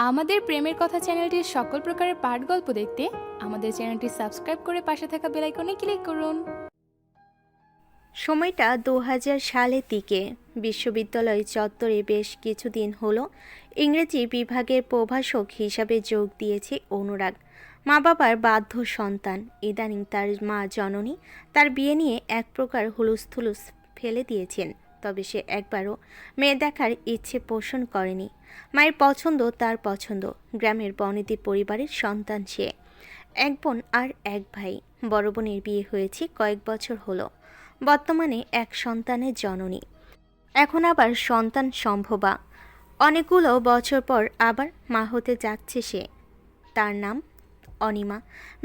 আমাদের প্রেমের কথা চ্যানেলটির সকল প্রকারের পাঠ গল্প দেখতে আমাদের চ্যানেলটি সাবস্ক্রাইব করে পাশে থাকা বেল আইকনে ক্লিক করুন। সময়টা ২০০০ সালের দিকে। বিশ্ববিদ্যালয় চত্বরে বেশ কিছুদিন হলো ইংরেজি বিভাগের প্রভাষক হিসাবে যোগ দিয়েছে অনুরাগ। মা বাবার বাধ্য সন্তান। ইদানিং তার মা জননী তার বিয়ে নিয়ে এক প্রকার হুলুস্থুলুস ফেলে দিয়েছেন, তবে সে একবারও মেয়ে দেখার ইচ্ছে পোষণ করেনি। মায়ের পছন্দ তার পছন্দ। গ্রামের বনেদি পরিবারের সন্তান সে। এক বোন আর এক ভাই। বড় বোনের বিয়ে হয়েছে কয়েক বছর হলো। বর্তমানে এক সন্তানের জননী, এখন আবার সন্তান সম্ভবা। অনেকগুলো বছর পর আবার মা হতে যাচ্ছে সে। তার নাম অনিমা।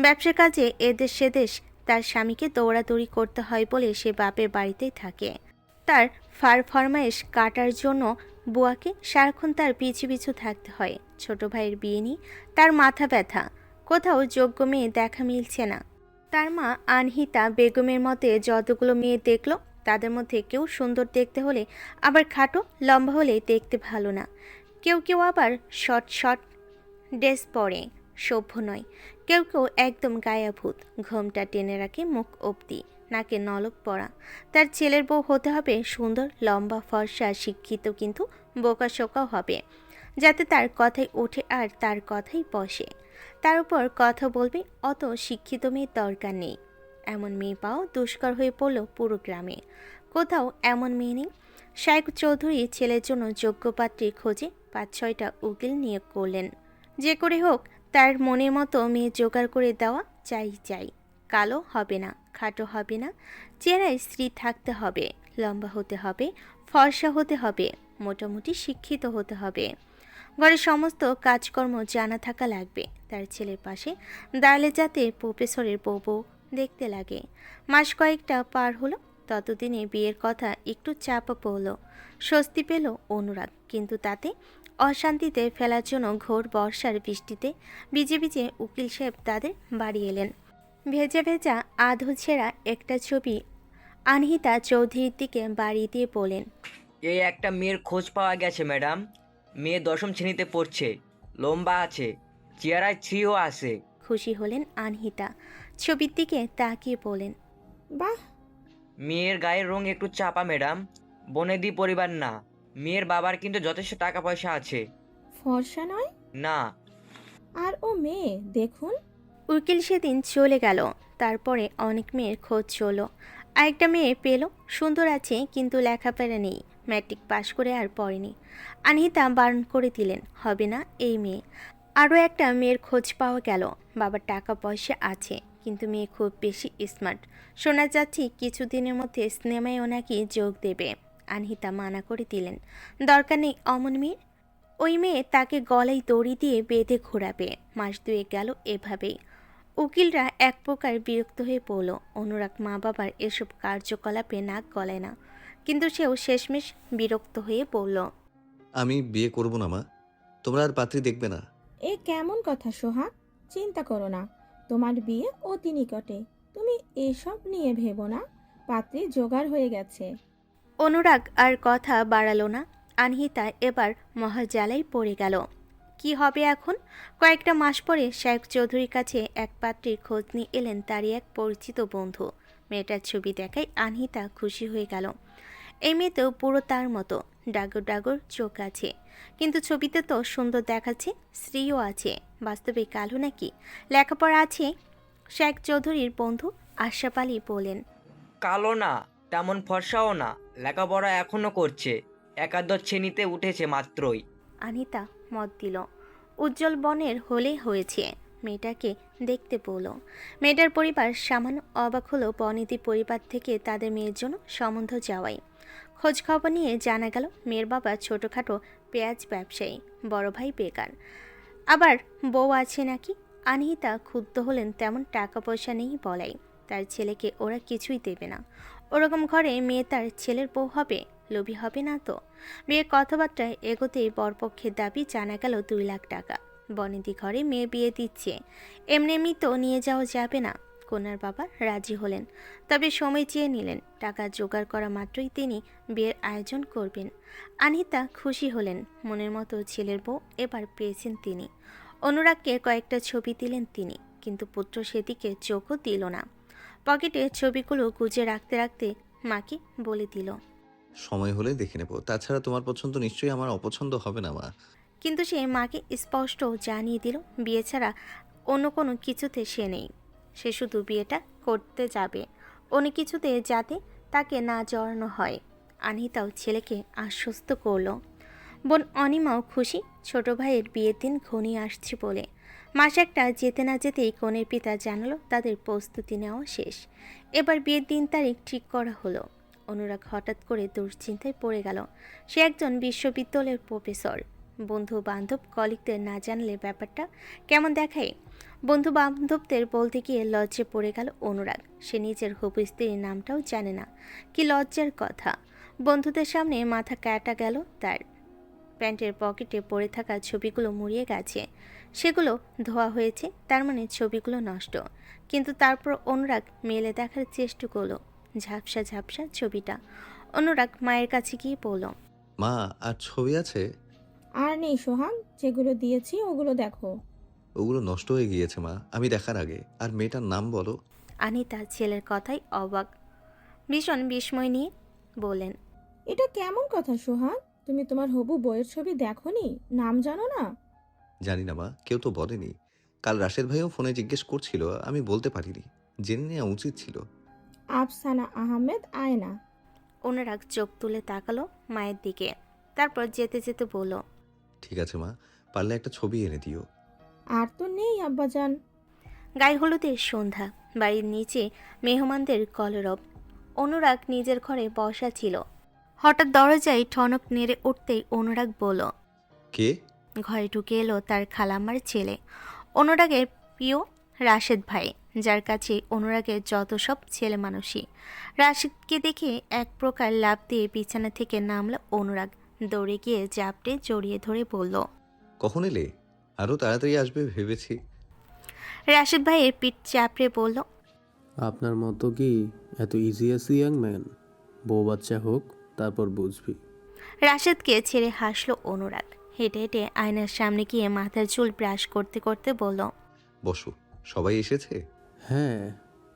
ব্যবসার কাজে এদেশ সেদেশ তার স্বামীকে দৌড়াদৌড়ি করতে হয় বলে সে বাপের বাড়িতেই থাকে। তার ফরমায়েশ কাটার জন্য বুয়াকে সারাক্ষণ তার পিছু পিছু থাকতে হয়। ছোট ভাইয়ের বিয়ে নিয়ে তার মাথা ব্যথা। কোথাও যোগ্য মেয়ে দেখা মিলছে না। তার মা আনহিতা বেগমের মতে যতগুলো মেয়ে দেখল তাদের মধ্যে কেউ সুন্দর দেখতে হলে আবার খাটো লম্বা হলে দেখতে ভালো না। কেউ কেউ আবার শর্ট শর্ট ড্রেস পরে, সভ্য নয়। কেউ কেউ একদম গায়াভূত, ঘোমটা টেনে রাখে মুখ অবধি, নাকে নলক পড়া। তার ছেলের বউ হতে হবে সুন্দর, লম্বা, ফর্সা, শিক্ষিত, কিন্তু বোকাশোকাও হবে, যাতে তার কথাই ওঠে আর তার কথাই বসে। তার উপর কথা বলবে অত শিক্ষিত মেয়ের দরকার নেই। এমন মেয়ে পাওয়া দুষ্কর হয়ে পড়ল পুরো গ্রামে। কোথাও এমন মেয়ে নেই। শায়েক চৌধুরী ছেলের জন্য যোগ্য পাত্রীর খোঁজে ৫-৬টা উকিল নিয়োগ করলেন। যে করে হোক তার মনের মতো মেয়ে জোগাড় করে দেওয়া চাই। কালো হবে না, খাটো হবে না, চেহারায় স্ত্রী থাকতে হবে, লম্বা হতে হবে, ফর্সা হতে হবে, মোটামুটি শিক্ষিত হতে হবে। ঘরের সমস্ত কাজকর্ম জানা থাকা লাগবে। তার ছেলের পাশে দাঁড়ালে যাতে প্রফেসরের বউ দেখতে লাগে। মাস কয়েকটা পার হলো। ততদিনে বিয়ের কথা একটু চাপা পড়ল। স্বস্তি পেল অনুরাগ, কিন্তু তাতে অশান্তিতে ফেলার জন্য ঘোর বর্ষার বৃষ্টিতে ভিজে ভিজে উকিল সাহেব তাদের বাড়ি এলেন। ভেজা ভেজা আধো ছেঁড়া একটা ছবি আনহিতা চৌধুরীর দিকে বাড়িয়ে দিয়ে বলেন, এই একটা মেয়ের খোঁজ পাওয়া গেছে ম্যাডাম। মেয়ে ১০ম শ্রেণীতে পড়ছে, লম্বা আছে, চেহারায় ছিও আছে। খুশি হলেন আনহিতা। ছবির দিকে তাকিয়ে বলেন, বাহ, মেয়ের গায়ের রং একটু চাপা ম্যাডাম, বনেদি পরিবার না। মেয়ের বাবার কিন্তু যথেষ্ট টাকা পয়সা আছে। ফর্সা নয়? না, আর ও মেয়ে দেখুন। উকিল সেদিন চলে গেল। তারপরে অনেক মেয়ের খোঁজ চলো। আরেকটা মেয়ে পেল, সুন্দর আছে কিন্তু লেখাপড়া নেই, ম্যাট্রিক পাশ করে আর পড়েনি। আনহিতা বারণ করে দিলেন, হবে না এই মেয়ে। আরও একটা মেয়ের খোঁজ পাওয়া গেল। বাবার টাকা পয়সা আছে, কিন্তু মেয়ে খুব বেশি স্মার্ট। শোনা যাচ্ছে কিছুদিনের মধ্যে সিনেমায় নাকি যোগ দেবে। আনহিতা মানা করে দিলেন, দরকার নেই অমন মেয়ের। ওই মেয়ে তাকে গলায় দড়ি দিয়ে বেঁধে ঘোরাবে। মাস দুয়েক গেল এভাবেই। উকিলরা এক প্রকার বিরক্ত হয়ে পড়ল। অনুরাগ মা বাবার এসব কার্যকলাপে নাক গলায় না, কিন্তু সেও শেষমেশ বিরক্ত হয়ে পড়ল। আমি বিয়ে করব না মা, তোমরা আর পাত্রী দেখবে না। এ কেমন কথা সোহাগ? চিন্তা করো না, তোমার বিয়ে অতি নিকটে। তুমি এসব নিয়ে ভেবো না, পাত্রী জোগাড় হয়ে গেছে। অনুরাগ আর কথা বাড়ালো না। আনহিতা এবার মহাজালায় পড়ে গেল। কি হবে এখন? কয়েকটা মাস পরে শায়েক চৌধুরীর কাছে এক পাত্রীর খোঁজ নিয়ে এলেন তারই এক পরিচিত বন্ধু। মেয়েটার ছবি দেখায় আনহিতা খুশি হয়ে গেল। এই মেয়েতেও পুরো তার মতো, ডাগর ডাগর চোখ আছে, কিন্তু ছবিতে তো সুন্দর দেখাচ্ছে, স্ত্রীও আছে। বাস্তবে কালো নাকি? লেখাপড়া আছে? শায়েক চৌধুরীর বন্ধু আশরাফ আলী বলেন, কালো না, তেমন ফর্সাও না, লেখাপড়া এখনো করছে, একাদশ শ্রেণীতে উঠেছে মাত্রই। আনিতা মত দিল। উজ্জ্বল বনের হলে হয়েছে। মেয়েটাকে দেখতে বলল। মেয়েটার পরিবার সামান্য অবাক হলো বনেদি পরিবার থেকে তাদের মেয়ের জন্য সম্বন্ধ যাওয়াই। খোঁজ খবর নিয়ে জানা গেল মেয়ের বাবা ছোটোখাটো পেঁয়াজ ব্যবসায়ী, বড় ভাই বেকার, আবার বউ আছে নাকি। আনহিতা ক্ষুব্ধ হলেন, তেমন টাকা পয়সা নেই বলাই। তার ছেলেকে ওরা কিছুই দেবে না। ওরকম ঘরে মেয়ে তার ছেলের বউ হবে? লোভী হবে না তো? বিয়ের কথাবার্তায় এগোতেই বরপক্ষের দাবি জানা গেল 2 লাখ টাকা। বনেদি ঘরে মেয়ে বিয়ে দিচ্ছে, এমনি এমনি তো নিয়ে যাওয়া যাবে না। কন্যার বাবা রাজি হলেন, তবে সময় চেয়ে নিলেন। টাকা জোগাড় করা মাত্রই তিনি বিয়ের আয়োজন করবেন। আনিতা খুশি হলেন, মনের মতো ছেলের বউ এবার পেয়েছেন তিনি। অনুরাগকে কয়েকটা ছবি দিলেন তিনি, কিন্তু পুত্র সেদিকে চোখও দিল না। পকেটে ছবিগুলো গুজে রাখতে রাখতে মাকে বলে দিল। সময় হলে দেখে নেব, তাছাড়া তোমার পছন্দ নিশ্চয়ই আমার অপছন্দ হবে না মা। কিন্তু সে মাকে স্পষ্ট জানিয়ে দিল বিয়ে ছাড়া অন্য কোনো কিছুতে সে নেই। সে শুধু বিয়েটা করতে যাবে, অন্য কিছুতে যাতে তাকে না জড়ানো হয়। আনিতাও ছেলেকে আশ্বস্ত করলো। বোন অনিমাও খুশি, ছোট ভাইয়ের বিয়ের দিন ঘনিয়ে আসছে বলে। মাস একটা যেতে না যেতেই কনের পিতা জানালো তাদের প্রস্তুতি নেওয়া শেষ। এবার বিয়ের দিন তারিখ ঠিক করা হলো। অনুরাগ হঠাৎ করে দুশ্চিন্তায় পড়ে গেল। সে একজন বিশ্ববিদ্যালয়ের প্রফেসর। বন্ধু বান্ধব কলিগদের না জানলে ব্যাপারটা কেমন দেখায়। বন্ধু বান্ধবদের বলতে গিয়ে লজ্জে পড়ে গেল অনুরাগ। সে নিজের হবু স্ত্রীর নামটাও জানে না, কি লজ্জার কথা। বন্ধুদের সামনে মাথা কাটা গেল তার। প্যান্টের পকেটে পড়ে থাকা ছবিগুলো মুড়িয়ে গেছে, সেগুলো ধোয়া হয়েছে, তার মানে ছবিগুলো নষ্ট। কিন্তু তারপর অনুরাগ মেলে দেখার চেষ্টা করলো ঝাপসা ঝাপসা ছবিটা। অনুরাগ মায়ের কাছে গিয়ে বলল, মা, আর ছবি আছে? আর নেই সোহাগ, যেগুলো দিয়েছি ওগুলো দেখো। ওগুলো নষ্ট হয়ে গিয়েছে মা, আমি দেখার আগে। আর মেয়েটার নাম বলো। আনিতা ছেলের কথাই অবাক, ভীষণ বিস্ময় নিয়ে বললেন, এটা কেমন কথা সোহাগ? তুমি তোমার হবু বইয়ের ছবি দেখোনি? নাম জানো না? জানি না মা, কেউ তো বলেনি। কাল রাশেদ ভাইও ফোনে জিজ্ঞেস করছিল, আমি বলতে পারিনি। জেনে নেওয়া উচিত ছিল। আফসানা আহমেদ আয়না। অনুরাগ চোখ তুলে তাকালো মায়ের দিকে, তারপর যেতে যেতে বলল, ঠিক আছে মা, পারলে একটা ছবি এনে দিও। আর তো নেই আব্বাজান। গায়ে হলুদের সন্ধ্যা, বাড়ির নিচে মেহমানদের কলরব। অনুরাগ নিজের ঘরে বসা ছিল। হঠাৎ দরজায় ঠনক নেড়ে উঠতেই অনুরাগ বলল, কে? ঘরে ঢুকে এলো তার খালাম্মার ছেলে, অনুরাগের প্রিয় রাশেদ ভাই, যার কাছে অনুরাগের যত সব ছেলে মানুষই। রাশেদকে দেখে এক প্রকার লাফ দিয়ে বিছানা থেকে নামল অনুরাগ। দৌড়ে গিয়ে জাপটে জড়িয়ে ধরে বলল, কখন এলে? আরো তাড়াতাড়ি আসবে ভেবেছি। রাশেদ ভাইয়ের পিঠ চাপড়ে বলল, আপনার মতো কি এত ইজি আছে ইয়াং ম্যান? বউ বাচ্চা হোক, তারপর বুঝবি। রাশেদকে ছেড়ে হাসলো অনুরাগ। হেঁটে হেঁটে আয়নার সামনে গিয়ে মাথার চুল ব্রাশ করতে করতে বলল, বসো। সবাই এসেছে? হ্যাঁ,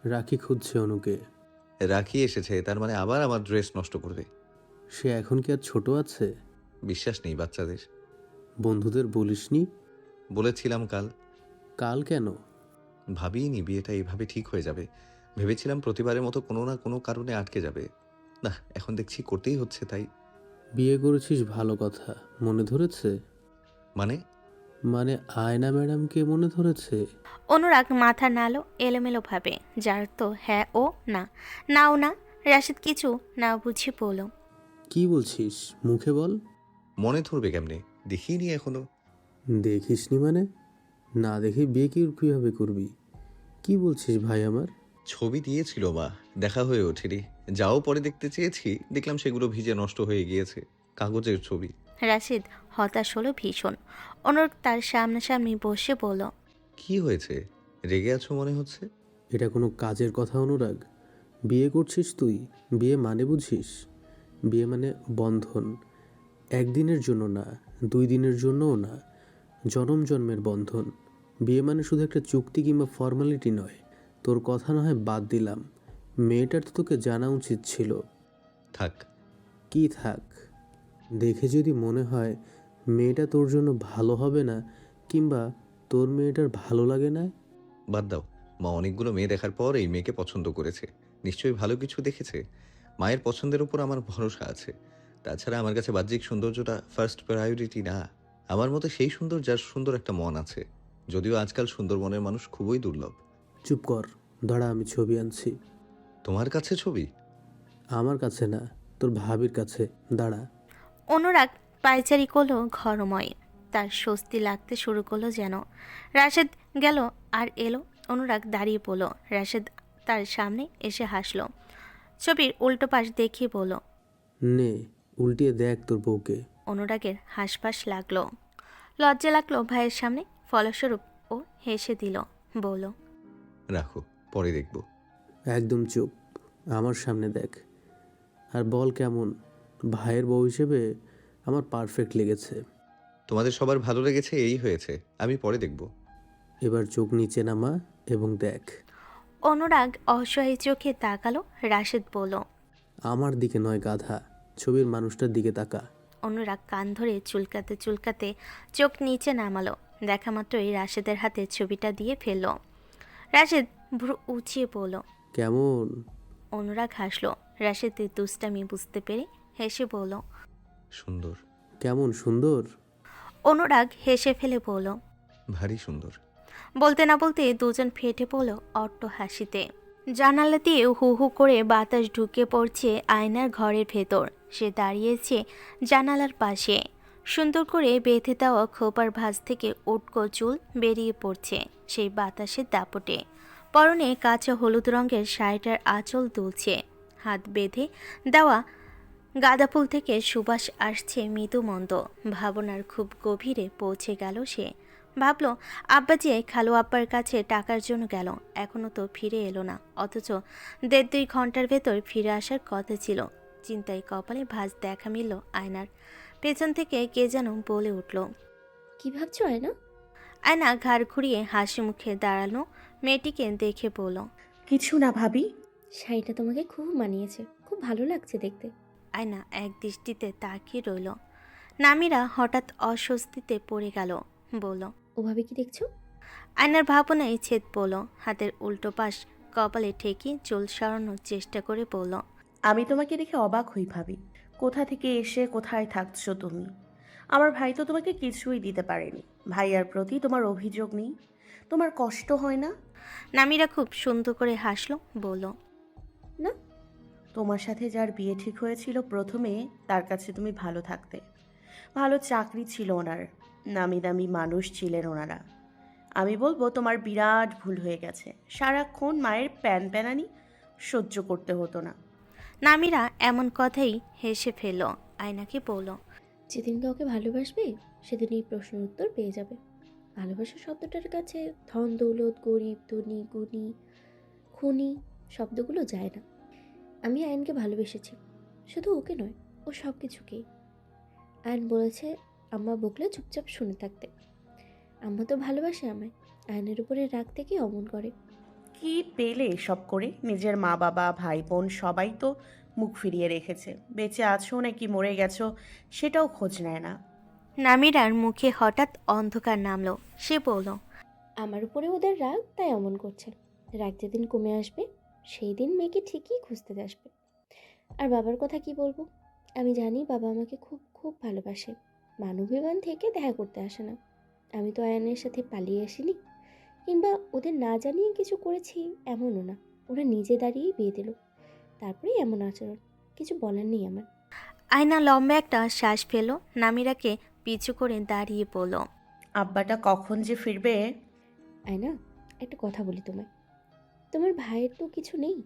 রাখি খুঁজছে অনুকে। রাখি এসেছে, তার মানে আবার আমার ড্রেস নষ্ট করবে। সে এখন কি আর ছোট আছে? বিশ্বাস নেই বাচ্চাদের। বন্ধুদের বলিসনি? বলেছিলাম কাল। কাল কেন? ভাবিনি বিয়েটা এইভাবে ঠিক হয়ে যাবে। ভেবেছিলাম প্রতিবারের মতো কোনো না কোনো কারণে আটকে যাবে। না, এখন দেখছি করতেই হচ্ছে। তাই বিয়ে করেছিস ভালো কথা, মনে ধরেছে? মানে? মানে আয়না ম্যাডামকে মনে ধরেছে? অনুরাগ মাথা নাড়ল এলোমেলোভাবে, যার তো হ্যাঁ ও না, নাও না। রাশেদ কিছু না বুঝে বলল, কি বলছিস? মুখে বল। মনে ধরবে কেমনে? দেখিনি এখনো। দেখিসনি মানে? না দেখে বিয়ে কিভাবে করবি? কি বলছিস ভাই আমার? ছবি দিয়েছিল মা, দেখা হয়ে ওঠেনি। যাও পরে দেখতে চেয়েছি, দেখলাম সেগুলো ভিজে নষ্ট হয়ে গিয়েছে। কাগজের ছবি। রাশেদ হতাশ হলো ভীষণ। অনুরাগ তার সামনাসামনি বসে বলল, কি হয়েছে? রেগে আছো মনে হচ্ছে। এটা কোনো কাজের কথা অনুরাগ? বিয়ে করছিস তুই, বিয়ে মানে বুঝিস? বিয়ে মানে বন্ধন, একদিনের জন্য না, 2 দিনের জন্যও না, জনম জন্মের বন্ধন। বিয়ে মানে শুধু একটা চুক্তি কিংবা ফর্মালিটি নয়। তোর কথা না হয় বাদ দিলাম, মেয়েটার তো তোকে জানা উচিত ছিল। থাক। কি থাক? দেখে যদি মনে হয় মেয়েটা তোর জন্য ভালো হবে না, কিংবা তোর মেয়েটার ভালো লাগে না। বাদ দাও। মা অনেকগুলো মেয়ে দেখার পর এই মেয়েকে পছন্দ করেছে। নিশ্চয়ই ভালো কিছু দেখেছে। মায়ের পছন্দের উপর আমার ভরসা আছে। তাছাড়া আমার কাছে বাহ্যিক সৌন্দর্যটা ফার্স্ট প্রায়োরিটি না। আমার মতে সেই সুন্দর যার সুন্দর একটা মন আছে। যদিও আজকাল সুন্দর মনের মানুষ খুবই দুর্লভ। চুপ কর, দাঁড়া, আমি ছবি আনছি। তোমার কাছে ছবি? আমার কাছে না, তোর ভাবির কাছে, দাঁড়া। অনুরাগ পায়চারি করলো ঘরময়। তার স্বস্তি লাগতে শুরু করলো যেন। রাশেদ গেল আর এলো। অনুরাগ দাঁড়িয়ে পড়ল। রাশেদ তার সামনে এসে হাসলো। ছবির উল্টো পাশ দেখিয়ে বলল, নে, উল্টিয়ে দেখ তোর বউকে। অনুরাগের হাসপাস লাগলো, লজ্জা লাগলো ভাইয়ের সামনে। ফলস্বরূপ ও হেসে দিল, বলল, রাখো। পরে দেখব। একদম চুপ, আমার সামনে দেখ আর বল কেমন। ভাইয়ের বউ হিসেবে আমার পারফেক্ট লেগেছে। তোমাদের সবার ভালো লেগেছে, এই হয়েছে। আমি পরে দেখব। এবার চোখ নিচে নামা এবং দেখ। অনুরাগ অসহায় চোখে তাকালো। রাশেদ বলল। আমার দিকে নয় গাধা, ছবির মানুষটার দিকে তাকা। অনুরাগ কান ধরে চুলকাতে চুলকাতে চোখ নিচে নামালো। দেখা মাত্রই রাশেদের হাতে ছবিটা দিয়ে ফেলল। রাশেদ ভ্রু উঁচিয়ে পড়ল। কেমন? অনুরাগ হাসলো। রাশেদের দুষ্টামি বুঝতে পেরে হেসে বলল। সুন্দর। কেমন সুন্দর? অনুরাগ হেসে ফেলে বলল। ভারী সুন্দর। বলতে না বলতে দুজন ফেটে পড়ল অট্ট হাসিতে। জানালা দিয়ে হু হু করে বাতাস ঢুকে পড়ছে আয়নার ঘরের ভেতর। সে দাঁড়িয়েছে জানালার পাশে। সুন্দর করে বেঁধে দেওয়া খোপার ভাঁজ থেকে উটকো চুল বেরিয়ে পড়ছে সেই বাতাসের দাপটে। পরনে কাঁচা হলুদ রঙের শাড়িটার আঁচল দুলছে। হাত বেঁধে দেওয়া গাঁদা ফুল থেকে সুবাস আসছে মৃদু মন্দ। ভাবনার খুব গভীরে পৌঁছে গেল সে। ভাবল আব্বা যে খালু আব্বার কাছে টাকার জন্য গেল, এখনও তো ফিরে এলো না। অথচ 1.5-2 ঘন্টার ভেতর ফিরে আসার কথা ছিল। চিন্তায় কপালে ভাঁজ দেখা মিলল আয়নার। পেছন থেকে কে যেন বলে উঠল। কি ভাবছো আয়না? আয়না ঘাড় ঘুরিয়ে হাসি মুখে দাঁড়ালো মেয়েটিকে দেখে বলল। কিছু না ভাবি। শাড়িটা তোমাকে খুব মানিয়েছে, খুব ভালো লাগছে দেখতে। আয়না এক দৃষ্টিতে তাকিয়ে রইল। নামিরা হঠাৎ অস্বস্তিতে পড়ে গেল। বলল। ওভাবে কি দেখছো? আয়নার ভাবনায় ছেদ পড়ল। হাতের উল্টো পাশ কপালে ঠেকিয়ে চুল সরানোর চেষ্টা করে বলল। আমি তোমাকে দেখে অবাক হই ভাবি। কোথা থেকে এসে কোথায় থাকছো তুমি? আমার ভাই তো তোমাকে কিছুই দিতে পারেনি। ভাইয়ার প্রতি তোমার অভিযোগ নেই? তোমার কষ্ট হয় না? নামিরা খুব সুন্দর করে হাসলো। বলল। না। তোমার সাথে যার বিয়ে ঠিক হয়েছিল প্রথমে, তার কাছে তুমি ভালো থাকতে। ভালো চাকরি ছিল ওনার, নামি দামি মানুষ ছিলেন ওনারা। আমি বলবো তোমার বিরাট ভুল হয়ে গেছে। সারাক্ষণ মায়ের প্যান প্যানানি সহ্য করতে হতো না। নামিরা এমন কথাই হেসে ফেলল। আয়নাকে বলল। যেদিন কাউকে ভালোবাসবে সেদিন এই প্রশ্নের উত্তর পেয়ে যাবে। ভালোবাসা শব্দটার কাছে ধন দৌলত, গরিব, ধনী, গুণী, খুনি শব্দগুলো যায় না। আমি আয়নকে ভালোবেসেছি, শুধু ওকে নয়, ও সব কিছুকেই। আয়ন বলেছে আম্মা বকলে চুপচাপ শুনে থাকতে। আম্মা তো ভালোবাসে আমায়, আয়নের উপরে রাগ থেকে অমন করে। কি পেলে এসব করে? নিজের মা বাবা ভাই বোন সবাই তো মুখ ফিরিয়ে রেখেছে। বেঁচে আছো নাকি মরে গেছো সেটাও খোঁজ নেয় না। নামিরার মুখে হঠাৎ অন্ধকার নামলো। সে বলল। আমার উপরে ওদের রাগ, তাই অমন করছে। রাগ যেদিন কমে আসবে সেই দিন মেয়েকে ঠিকই খুঁজতে আসবে। আর বাবার কথা কি বলবো? আমি জানি বাবা আমাকে খুব খুব ভালোবাসে। মানবীবান থেকে দেখা করতে আসে না। আমি তো আয়নের সাথে পালিয়ে আসিনি, কিংবা ওদের না জানিয়ে কিছু করেছি এমনও না। ওরা নিজে দাঁড়িয়েই বিয়ে দিল, তারপরেই এমন আচরণ। কিছু বলার নেই আমার। আয়না লম্বা একটা শ্বাস ফেল। নামিরাকে পিছু করে দাঁড়িয়ে পড়ল। আব্বাটা কখন যে ফিরবে? আয়না, একটা কথা বলি তোমায়। তোমার ভাইয়ের তো কিছু নেই,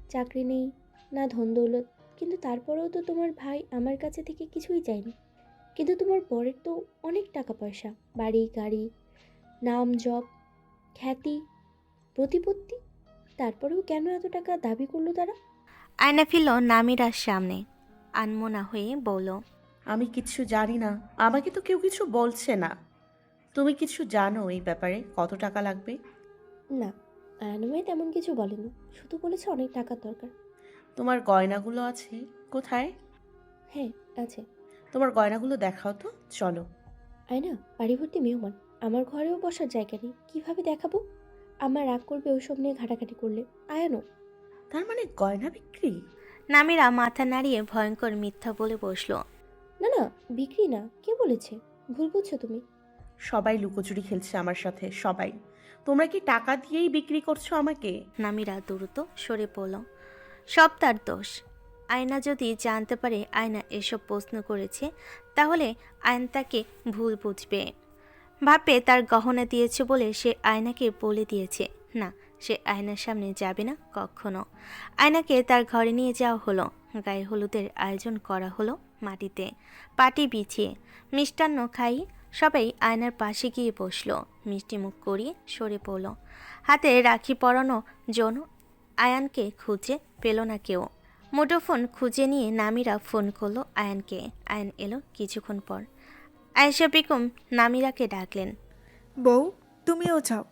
চাকরি নেই, না ধন দৌলত, কিন্তু তারপরেও তো তোমার ভাই আমার কাছে থেকে কিছুই চায়নি। কিন্তু তোমার বরের তো অনেক টাকা পয়সা, বাড়ি গাড়ি, নাম যশ, খ্যাতি, প্রতিপত্তি। তারপরেও কেন এত টাকা দাবি করলো তারা? আয়না ফিরল নামিরার সামনে। আনমনা হয়ে বলল। আমি কিচ্ছু জানি না। আমাকে তো কেউ কিছু বলছে না। তুমি কিছু জানো এই ব্যাপারে? কত টাকা লাগবে? না, আয়নময় তেমন কিছু বলেনি, শুধু বলেছে অনেক টাকার দরকার। তোমার গয়নাগুলো আছে কোথায়? হ্যাঁ আছে। তোমার গয়নাগুলো দেখাও তো, চলো। আয়না, বাড়ি ভর্তি মেহমান, আমার ঘরেও বসার জায়গা নেই, কিভাবে দেখাবো? আমার রাগ করবে ওইসব নিয়ে ঘাটাঘাটি করলে। আয়ানো। তার মানে গয়না বিক্রি? নামিরা মাথা নাড়িয়ে ভয়ঙ্কর মিথ্যা বলে বসলো। না না, বিক্রি না, কে বলেছে? ভুল বুঝছো তুমি। সবাই লুকোচুরি খেলছে আমার সাথে, সবাই। তোমরা কি টাকা দিয়েই বিক্রি করছো আমাকে? নামিরা দ্রুত সরে পড়ল। সব তার দোষ। আয়না যদি জানতে পারে আয়না এসব প্রশ্ন করেছে, তাহলে আয়ন তাকে ভুল বুঝবে। ভাববে তার গহনা দিয়েছে বলে সে আয়নাকে বলে দিয়েছে। না, সে আয়নার সামনে যাবে না কখনো। আয়নাকে তার ঘরে নিয়ে যাওয়া হলো। গায়ে হলুদের আয়োজন করা হলো মাটিতে, পাটি বিছিয়ে, মিষ্টান্ন খাই, সবাই আয়নার পাশে গিয়ে বসলো, মিষ্টি মুখ করিয়ে সরে পড়ল। হাতে রাখি পরানো জন্য আয়ানকে খুঁজে পেল না কেউ। মুঠোফোন খুঁজে নিয়ে নামিরা ফোন করলো আয়ানকে। আয়ান এলো কিছুক্ষণ পর। আয়েশা বেগম নামিরাকে ডাকলেন। বউ, তুমিও যাও,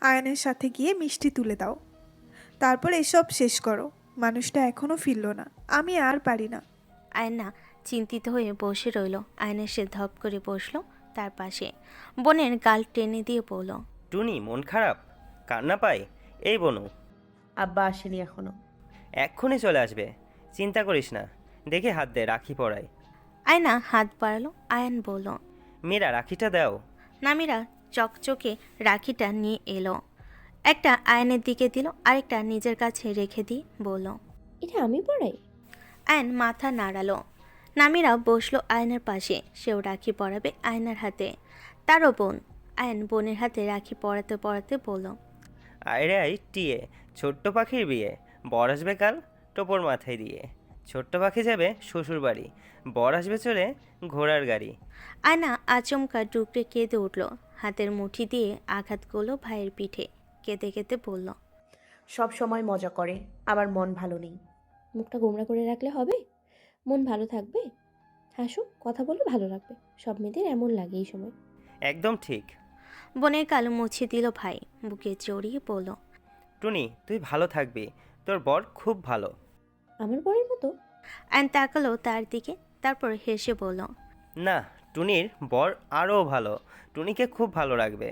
আয়নের সাথে গিয়ে মিষ্টি তুলে দাও, তারপর এসব শেষ করো। মানুষটা এখনো ফিরল না, আমি আর পারি না। আয়না চিন্তিত হয়ে বসে রইল। আয়ন এসে ধপ করে বসলো তার পাশে। বোনের গাল টেনে দিয়ে বলল, টুনি মন খারাপ, কান্না পায়? এই বনু, আব্বা আসেনি এখনো। এক্ষুনি চলে আসবে, চিন্তা করিস না। দেখে হাত দে, রাখি পরাই। আয়না হাত বাড়ালো। আয়ান বলল, মীরা রাখিটা দাও। নামিরা চকচকে রাখিটা নিয়ে এলো। একটা আয়নের দিকে দিল, আরেকটা নিজের কাছে রেখে দিয়ে বলল, এটা আমি পড়াই? আয়ন মাথা নাড়ালো। নামিরা বসলো আয়নার পাশে। সেও রাখি পরাবে আয়নার হাতে। তারও বোন। আয়ন বোনের হাতে রাখি পরাতে পরাতে বলল, আয়রে আই টিয়ে, ছোট্ট পাখির বিয়ে, বর আসবে কাল টোপর মাথায় দিয়ে। ছোট্ট পাখি যাবে শ্বশুর বাড়ি, বর আসবে চলে ঘোড়ার গাড়ি। আয়না আচমকা ডুকরে কেঁদে উঠল। হাতের মুঠি দিয়ে আঘাত করলো ভাইয়ের পিঠে। কেঁদে কেঁদে বলল, সব সময় মজা করে, আমার মন ভালো নেই। মুখটা গোমড়া করে রাখলে হবে? মন ভালো থাকবে? হাসো, কথা বলো, ভালো লাগবে। সব মেয়েদের এমন লাগে এই সময়। একদম ঠিক। বোনের কাল মুছে দিল ভাই। বুকে জড়িয়ে বলল, টুনি তুই ভালো থাকবি, তোর বর খুব ভালো। আমার বরের মতো? আয়ন তাকালো তার দিকে, তারপর হেসে বলল, না, টুনির বর আরও ভালো, টুনিকে খুব ভালো রাখবে।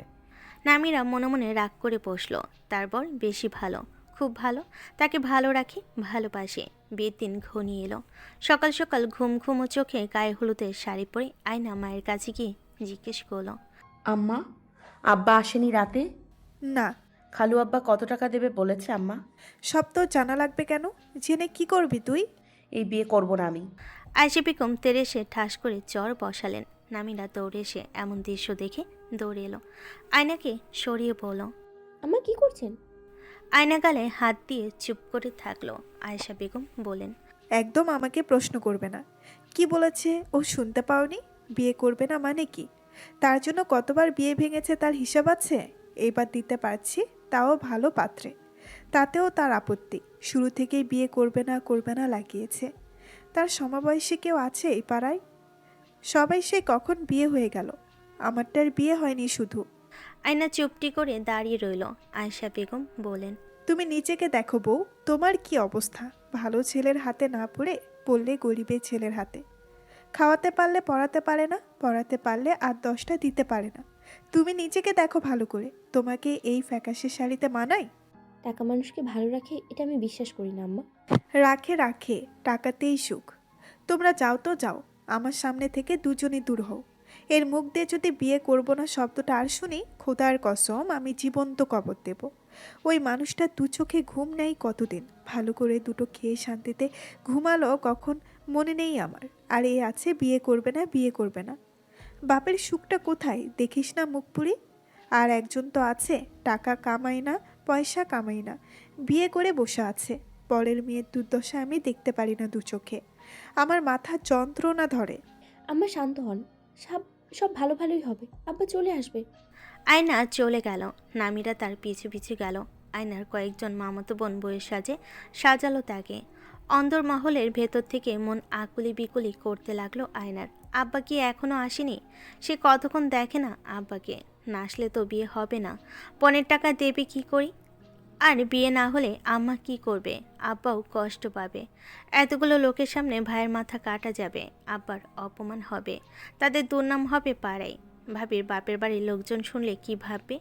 নামিরা মনে মনে রাগ করে বসলো। তার বর বেশি ভালো, খুব ভালো, তাকে ভালো রাখে, ভালোবাসে। বিয়ের দিন ঘনিয়ে এলো। সকাল সকাল ঘুম ঘুমো চোখে গায়ে হলুদের শাড়ি পরে আয়না মায়ের কাছে গিয়ে জিজ্ঞেস করলো, আম্মা, আব্বা আসেনি রাতে? না। খালু আব্বা কত টাকা দেবে বলেছে আম্মা? সব তো জানা লাগবে কেন? জেনে কি করবি তুই? এই বিয়ে করব না আমি। আয়েশা বেগম তেরে এসে ঠাস করে চর বসালেন। নামিরা দৌড়ে এসে এমন দৃশ্য দেখে দৌড়ে এলো। আয়নাকে সরিয়ে বলল, আম্মা কি করছেন? আয়না গালে হাত দিয়ে চুপ করে থাকলো। আয়েশা বেগম বলেন, একদম আমাকে প্রশ্ন করবে না। কি বলেছে ও শুনতে পাওনি? বিয়ে করবে না মানে কি? তার জন্য কতবার বিয়ে ভেঙেছে তার হিসাব আছে। এইবার দিতে পারছি, তাও ভালো পাত্রে। তাতেও তার আপত্তি। শুরু থেকেই বিয়ে করবে না লাগিয়েছে। তার সমবয়সী কেউ আছে এই পাড়ায়? সবাই সে কখন বিয়ে হয়ে গেল, আমারটার বিয়ে হয়নি শুধু। আয়না চুপটি করে দাঁড়িয়ে রইল। আয়েশা বেগম বলেন, তুমি নিজেকে দেখো বউ, তোমার কি অবস্থা? ভালো ছেলের হাতে না পড়লে গরিবের ছেলের হাতে। খাওয়াতে পারলে পড়াতে পারে না, পড়াতে পারলে আর 10টা দিতে পারে না। তুমি নিজেকে দেখো ভালো করে, তোমাকে এই ফ্যাকাশে শাড়িতে মানায়? টাকা মানুষকে ভালো রাখে, এটা আমি বিশ্বাস করি না আম্মা। রাখে, টাকাতেই সুখ। তোমরা যাও তো যাও, আমার সামনে থেকে দুজনই দূর হও। এর মুখ দিয়ে যদি বিয়ে করব না শব্দটা আর শুনি, খোদার কসম আমি জীবন্ত কবর দেব। ওই মানুষটা দু চোখে ঘুম নেই কতদিন, ভালো করে দুটো খেয়ে শান্তিতে ঘুমালো কখন মনে নেই আমার। আর এ আছে বিয়ে করবে না। বাপের সুখটা কোথায় দেখিস না মুখ পুরি? আর একজন তো আছে টাকা কামাই না, পয়সা কামাই না, বিয়ে করে বসে আছে। পরের মেয়ের দুর্দশা আমি দেখতে পারি না দু চোখে, আমার মাথা যন্ত্রণা ধরে। আম্মা শান্ত হন, সব সব ভালো ভালোই হবে, আব্বা চলে আসবে। আয়না চলে গেল। নামিরা তার পিছু পিছু গেল। আয়নার কয়েকজন মামাতো বোন বইয়ের সাজালো তাকে। অন্দর মহলের ভেতর থেকে মন আকুলি বিকুলি করতে লাগলো আয়নার। আব্বা কি এখনো আসেনি? সে কতক্ষণ দেখে না আব্বাকে। না আসলে তো বিয়ে হবে না। পনের টাকা দেবে কি করি? আর বিয়ে না হলে আম্মা কি করবে? আব্বাও কষ্ট পাবে। এতগুলো লোকের সামনে ভাইয়ের মাথা কাটা যাবে, আব্বার অপমান হবে, তাদের দুর্নাম হবে পাড়ায়। ভাবির বাপের বাড়ির লোকজন শুনলে কি ভাববে?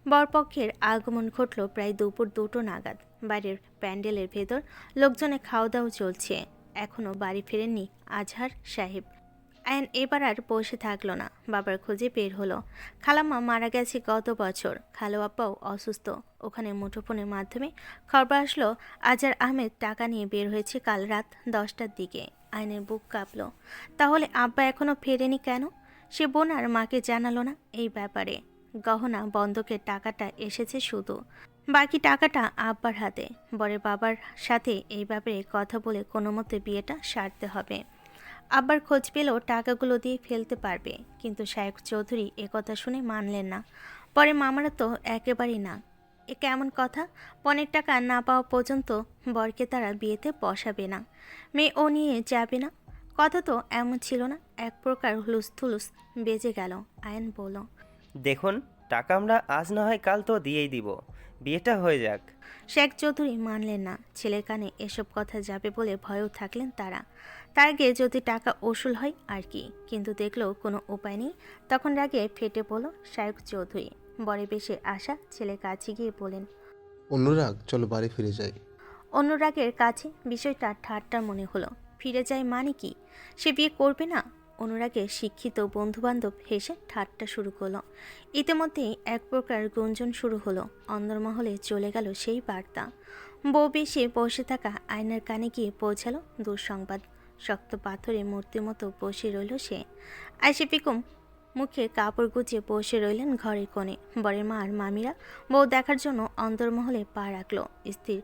বরপক্ষের আগমন ঘটল প্রায় দুপুর 2টো নাগাদ। বাড়ির প্যান্ডেলের ভেতর লোকজনে খাওয়া দাওয়া চলছে। এখনও বাড়ি ফেরেননি আজহার সাহেব। আয়ন এবার আর বসে থাকলো না, বাবার খোঁজে বের হলো। খালাম্মা মারা গেছে গত বছর, খালো আব্বাও অসুস্থ। ওখানে মুঠোফোনের মাধ্যমে খবর আসলো আজহার আহমেদ টাকা নিয়ে বের হয়েছে কাল রাত 10টার দিকে। আয়নের বুক কাঁপলো। তাহলে আব্বা এখনও ফেরেনি কেন? সে বোন আর মাকে জানালো না এই ব্যাপারে। গহনা বন্ধকের টাকাটা এসেছে শুধু, বাকি টাকাটা আব্বার হাতে। বরের বাবার সাথে এই ব্যাপারে কথা বলে কোনো মতে বিয়েটা সারতে হবে। আবার খোঁজ পেলেও টাকাগুলো দিয়ে ফেলতে পারবে, কিন্তু শায়েক চৌধুরী একথা শুনে মানলেন না। পরে মামারা তো একেবারেই না। এ কেমন কথা? পণের টাকা না পাওয়া পর্যন্ত বরকে তারা বিয়েতে বসাবে না, মেয়ে ও নিয়ে যাবে না। কথা তো এমন ছিল না। এক প্রকার হুলুস বেজে গেল। আয়ান বলল, দেখুন, টাকা আমরা আজ না হয় কাল তো দিয়েই দিব, বিয়েটা হয়ে যাক। শেখ চৌধুরী মানলেন না। ছেলের কানে এসব কথা যাবে বলে ভয়েও থাকলেন তারা। তার আগে যদি টাকা ওসুল হয় আর কি, কিন্তু দেখলো কোনো উপায় নেই। তখন রাগে ফেটে পড়ল শায়েক চৌধুরী। বরে বেশে আসা ছেলের কাছে গিয়ে বলেন, অনুরাগ, চলো বাড়ি ফিরে যাই। অনুরাগের কাছে বিষয়টা ঠাট্টা মনে হলো। ফিরে যায় মানে কি? সে বিয়ে করবে না? অনুরাগের শিক্ষিত বন্ধুবান্ধব হেসে ঠাট্টা শুরু করলো। ইতিমধ্যেই এক প্রকার গুঞ্জন শুরু হলো। অন্দরমহলে চলে গেল সেই বার্তা। বউ বেশে বসে থাকা আয়নার কানে গিয়ে পৌঁছালো দুঃসংবাদ। শক্ত পাথরে মূর্তির মতো বসে রইল সে। আয়সে পিকুম মুখে কাপড় গুছিয়ে বসে রইলেন ঘরের কোণে। বরের মা আর মামিরা বউ দেখার জন্য অন্দরমহলে পা রাখলো। স্থির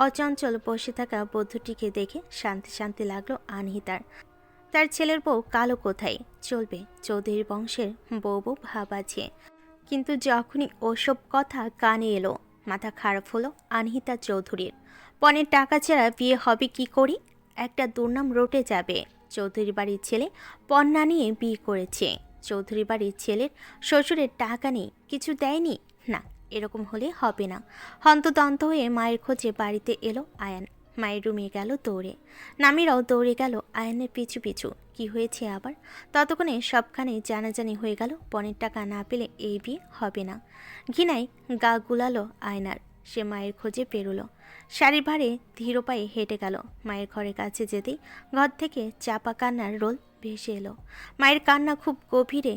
অচঞ্চল বসে থাকা বধূটিকে দেখে শান্তি শান্তি লাগলো আনহিতার। তার ছেলের বউ কালো কোথায় চলবে, চৌধুরী বংশের বউ বউ ভাব আছে। কিন্তু যখনই ওসব কথা কানে এলো, মাথা খারাপ হলো আনহিতা চৌধুরীর। পণের টাকা ছাড়া বিয়ে হবে কি করি? একটা দুর্নাম রটে যাবে। চৌধুরী বাড়ির ছেলে পণ না নিয়ে বিয়ে করেছে। চৌধুরী বাড়ির ছেলের শ্বশুরের টাকা নেই, কিছু দেয়নি। না, এরকম হলে হবে না। হন্তদন্ত হয়ে মায়ের খোঁজে বাড়িতে এলো আয়ান। মায়ের রুমে গেল দৌড়ে। নামিরাও দৌড়ে গেল আয়ানের পিছু পিছু। কি হয়েছে আবার? ততক্ষণে সবখানে জানাজানি হয়ে গেল পণের টাকা না পেলে এই বিয়ে হবে না। ঘৃণায় গা গুলালো আয়নার। সে মায়ের খোঁজে পেরোলো। শাড়ির ভারে ধীর পায়ে হেঁটে গেল। মায়ের ঘরের কাছে যেতেই ঘর থেকে চাপা কান্নার রোল ভেসে এলো। মায়ের কান্না খুব গভীরে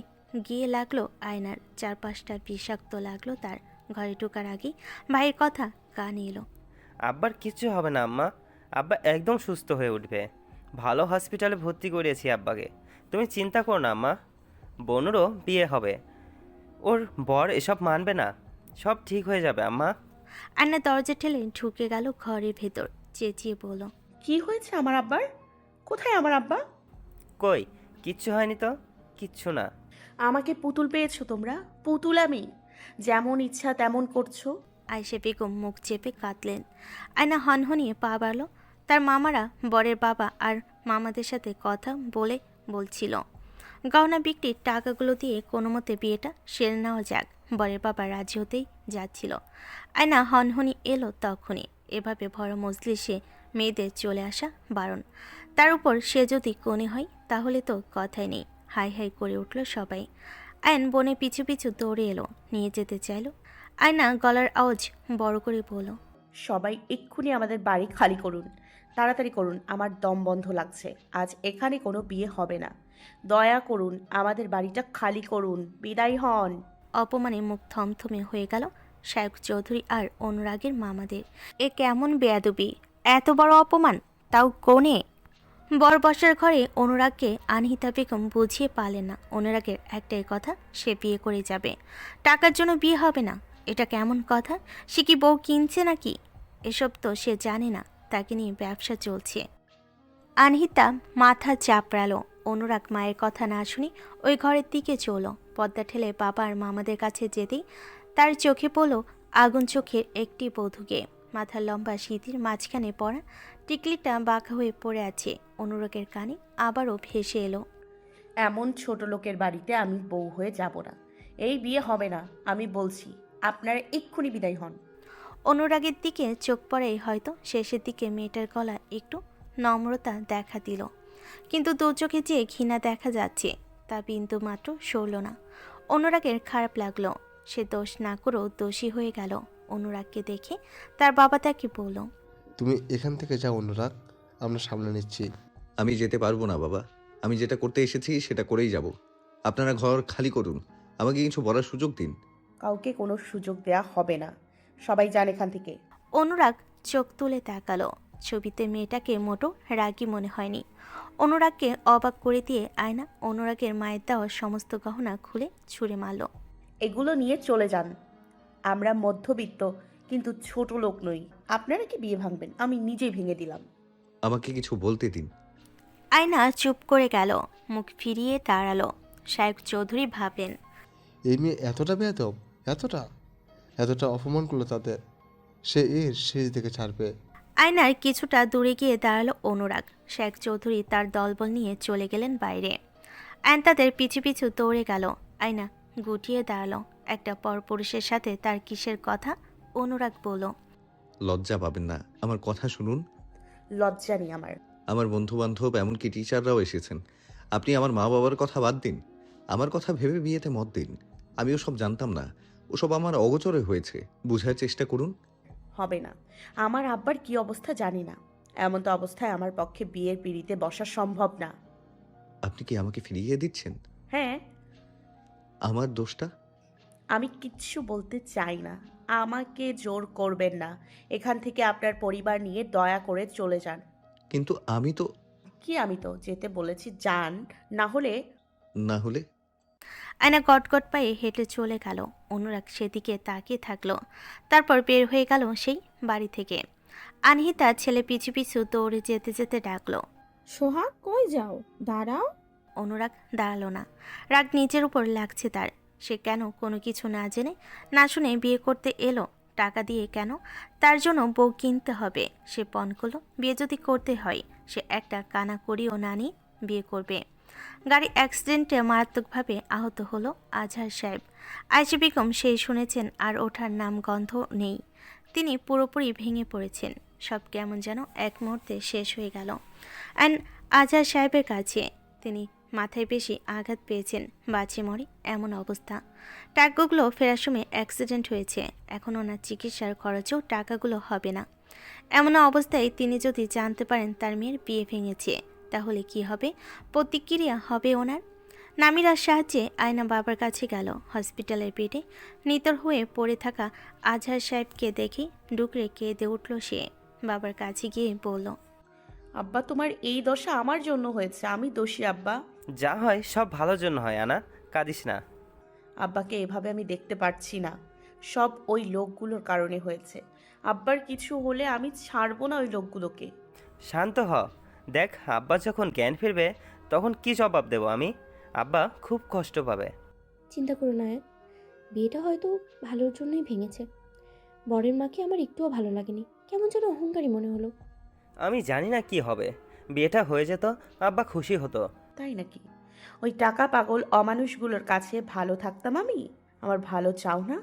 গিয়ে লাগলো আয়নার। চারপাশটা বিষাক্ত লাগলো তার। ঘরে ঢোকার আগেই ভাইয়ের কথা কানে এলো। আব্বার কিচ্ছু হবে না আম্মা, আব্বা একদম সুস্থ হয়ে উঠবে। ভালো হসপিটালে ভর্তি করিয়েছি আব্বাকে, তুমি চিন্তা করো না আম্মা। বনুরও বিয়ে হবে, ওর বর এসব মানবে না, সব ঠিক হয়ে যাবে আম্মা। আয়না দরজা ঠেলে ঢুকে গেল ঘরের ভেতর। চেঁচিয়ে বলল, কি হয়েছে আমার আব্বার? কোথায় আমার আব্বা? কই, কিচ্ছু হয়নি তো, কিচ্ছু না। আমাকে পুতুল পেয়েছো তোমরা? পুতুল আমি, যেমন ইচ্ছা তেমন করছো। আয়েশা বেগম মুখ চেপে কাঁদলেন। আয়না হনহনিয়ে পা বাড়ল। তার মামারা বরের বাবা আর মামাদের সাথে কথা বলছিল গহনা বিক্রির টাকাগুলো দিয়ে কোনো মতে বিয়েটা সেরে নেওয়া যাক। বরের বাবা রাজি হতেই যাচ্ছিল। আয়না হনহনি এলো তখনই। এভাবে ভরা মজলিসে মেয়েদের চলে আসা বারণ। তার উপর সে যদি কোণে হয় তাহলে তো কথাই নেই। হাই হাই করে উঠল সবাই। আয়ন বনে পিছু পিছু দৌড়ে এলো, নিয়ে যেতে চাইল। আয়না গলার আওয়াজ বড় করে বলল, সবাই এক্ষুনি আমাদের বাড়ি খালি করুন, তাড়াতাড়ি করুন, আমার দম বন্ধ লাগছে। আজ এখানে কোনো বিয়ে হবে না, দয়া করুন আমাদের বাড়িটা খালি করুন, বিদায় হন। অপমানে মুখ থমথমে হয়ে গেল শায়েক চৌধুরী আর অনুরাগের মামাদের। এ কেমন বেয়াদবি! এত বড় অপমান, তাও কোণে! বর বসার ঘরে অনুরাগকে আনহিতা বেগম বুঝিয়ে পারলেন না। অনুরাগের একটাই কথা, সে বিয়ে করে যাবে, টাকার জন্য বিয়ে হবে না। এটা কেমন কথা? সে কি বউ কিনছে নাকি? এসব তো সে জানে না। তাকে নিয়ে ব্যবসা চলছে। আনহিতা মাথা চাপড়ালো। অনুরাগ মায়ের কথা না শুনে ওই ঘরের দিকে চলল। পর্দা ঠেলে বাবা আর মামাদের কাছে যেতেই তার চোখে পড়ল আগুন চোখের একটি বধূকে। মাথার লম্বা সিঁথির মাঝখানে পড়া টিকলিটা বাঁকা হয়ে পড়ে আছে। অনুরাগের কানে আবারও ভেসে এলো, এমন ছোট লোকের বাড়িতে আমি বউ হয়ে যাব না, এই বিয়ে হবে না, আমি বলছি। আপনারা এক্ষুনি বিদায় হন। অনুরাগের দিকে চোখ পড়েই হয়তো শেষের দিকে মেয়েটার গলা একটু নম্রতা দেখা দিল, কিন্তু দু চোখে যে ঘৃণা দেখা যাচ্ছে তা বিন্দু মাত্র সরল না। অনুরাগের খারাপ লাগলো। সে দোষ না করেও দোষী হয়ে গেল। অনুরাগকে দেখে তার বাবা তাকে বলল, তুমি এখান থেকে যাও অনুরাগ, আমরা সামলে নিচ্ছি। আমি যেতে পারবো না বাবা, আমি যেটা করতে এসেছি সেটা করেই যাব। আপনারা ঘর খালি করুন, আমাকে কিছু বলার সুযোগ দিন। কাউকে কোনো সুযোগ দেয়া হবে না, সবাই যান এখান থেকে। অনুরাগ চোখ তুলে তাকালো। ছবিতে মেয়েটাকে মোটো রাগী মনে হয়নি। অনুরাগকে অবাক করে দিয়ে আয়না অনুরাগের মায়ের দেওয়া সমস্ত গহনা খুলে ছুঁড়ে মারল। এগুলো নিয়ে চলে যান। আমরা মধ্যবিত্ত কিন্তু ছোট লোক নই, আপনারা কি বিয়ে ভাঙবেন? আমি নিজেই ভেঙে দিলাম। আমাকে কিছু বলতে দিন। আয়না চুপ করে গেল, মুখ ফিরিয়ে দাঁড়ালো। শায়েক চৌধুরী ভাবলেন, এই মেয়ে এতটা বেয়াদব, এতটা এতটা অপমান করলো তাদের, সে এর শেষ দিকে ছাড়বে। আয়নার কিছুটা দূরে গিয়ে দাঁড়ালো অনুরাগ। শায়েক চৌধুরী তার দলবল নিয়ে চলে গেলেন বাইরে। আয়ন তাদের পিছু পিছু দৌড়ে গেল। আয়না গুটিয়ে দাঁড়ালো। একটা পরপুরুষের সাথে তার কিসের কথা? অনুরাগ বলল, লজ্জা পাবেন না, আমার কথা শুনুন। লজ্জা নেই আমার। আমার বন্ধু বান্ধব এমনকি টিচাররাও এসেছেন। আপনি আমার মা বাবার কথা বাদ দিন, আমার কথা ভেবে বিয়েতে মত দিন। আমি ওসব জানতাম না, ওসব আমার অগোচরে হয়েছে, বুঝার চেষ্টা করুন। হবে না। আমার আব্বার কি অবস্থা জানি না। এমন তো অবস্থায় আমার পক্ষে বিয়ের পিঁড়িতে বসা সম্ভব না। আপনি কি আমাকে ফিরিয়ে দিচ্ছেন? হ্যাঁ, আমার দোষটা? আমি কিচ্ছু বলতে চাই না। আমাকে জোর করবেন না। এখান থেকে আপনার পরিবার নিয়ে দয়া করে চলে যান। কিন্তু আমি তো। কি আমি তো যেতে বলেছি যান, না হলে। না হলে? আয়না গটগট পায়ে হেঁটে চলে গেল। অনুরাগ সেদিকে তাকিয়ে থাকলো। তারপর বের হয়ে গেল সেই বাড়ি থেকে। আনহিতা ছেলে পিছু পিছু দৌড়ে যেতে যেতে ডাকলো, সোহাগ কই যাও, দাঁড়াও। অনুরাগ দাঁড়ালো না। রাগ নিজের উপর লাগছে তার। সে কেন কোনো কিছু না জেনে না শুনে বিয়ে করতে এলো? টাকা দিয়ে কেন? তার জন্য বউ কিনতে হবে। সে পণ করলো বিয়ে যদি করতে হয় সে একটা কানা করিও না নিয়ে বিয়ে করবে। গাড়ি অ্যাক্সিডেন্টে মারাত্মকভাবে আহত হলো আজহার সাহেব। আয়েশা বেগম সেই শুনেছেন আর ওঠার নাম গন্ধ নেই। তিনি পুরোপুরি ভেঙে পড়েছেন। সব কেমন যেন এক মুহূর্তে শেষ হয়ে গেল। অ্যান্ড আজহার সাহেবের কাছে তিনি মাথায় বেশি আঘাত পেয়েছেন, বাঁচে মরে এমন অবস্থা। টাকাগুলো ফেরার সময় অ্যাক্সিডেন্ট হয়েছে, এখন ওনার চিকিৎসার খরচেও টাকাগুলো হবে না। এমন অবস্থায় তিনি যদি জানতে পারেন তার মেয়ের বিয়ে ভেঙেছে, তাহলে কি হবে? প্রতিক্রিয়া হবে ওনার। নামিরার সাহায্যে আয়না বাবার কাছে গেল। হসপিটালের বেডে নিতর হয়ে পড়ে থাকা আজহার সাহেবকে দেখে ডুকরে কেঁদে উঠল সে। বাবার কাছে গিয়ে বলল, আব্বা, তোমার এই দশা আমার জন্য হয়েছে, আমি দোষী আব্বা। যা হয় সব ভালোর জন্য হয়, আনা কাঁদিস না। আব্বাকে এভাবে আমি দেখতে পারছি না। সব ওই লোকগুলোর কারণে হয়েছে। আব্বার কিছু হলে আমি ছাড়বো না ওই লোকগুলোকে। শান্ত হ, দেখ আব্বা যখন জ্ঞান ফিরবে তখন কি জবাব দেব আমি? আব্বা খুব কষ্ট পাবে। চিন্তা করো না আয়ান, বিয়েটা হয়তো ভালোর জন্যই ভেঙেছে। বরের মাকে আমার একটুও ভালো লাগেনি, কেমন যেন অহংকারী মনে হলো। আমি জানি না কি হবে, বিয়েটা হয়ে যেত আব্বা খুশি হতো। তাই নাকি? ওই টাকা পাগল অমানুষগুলোর কাছে ভালো থাকতাম আমি? আমার ভালো চাও না,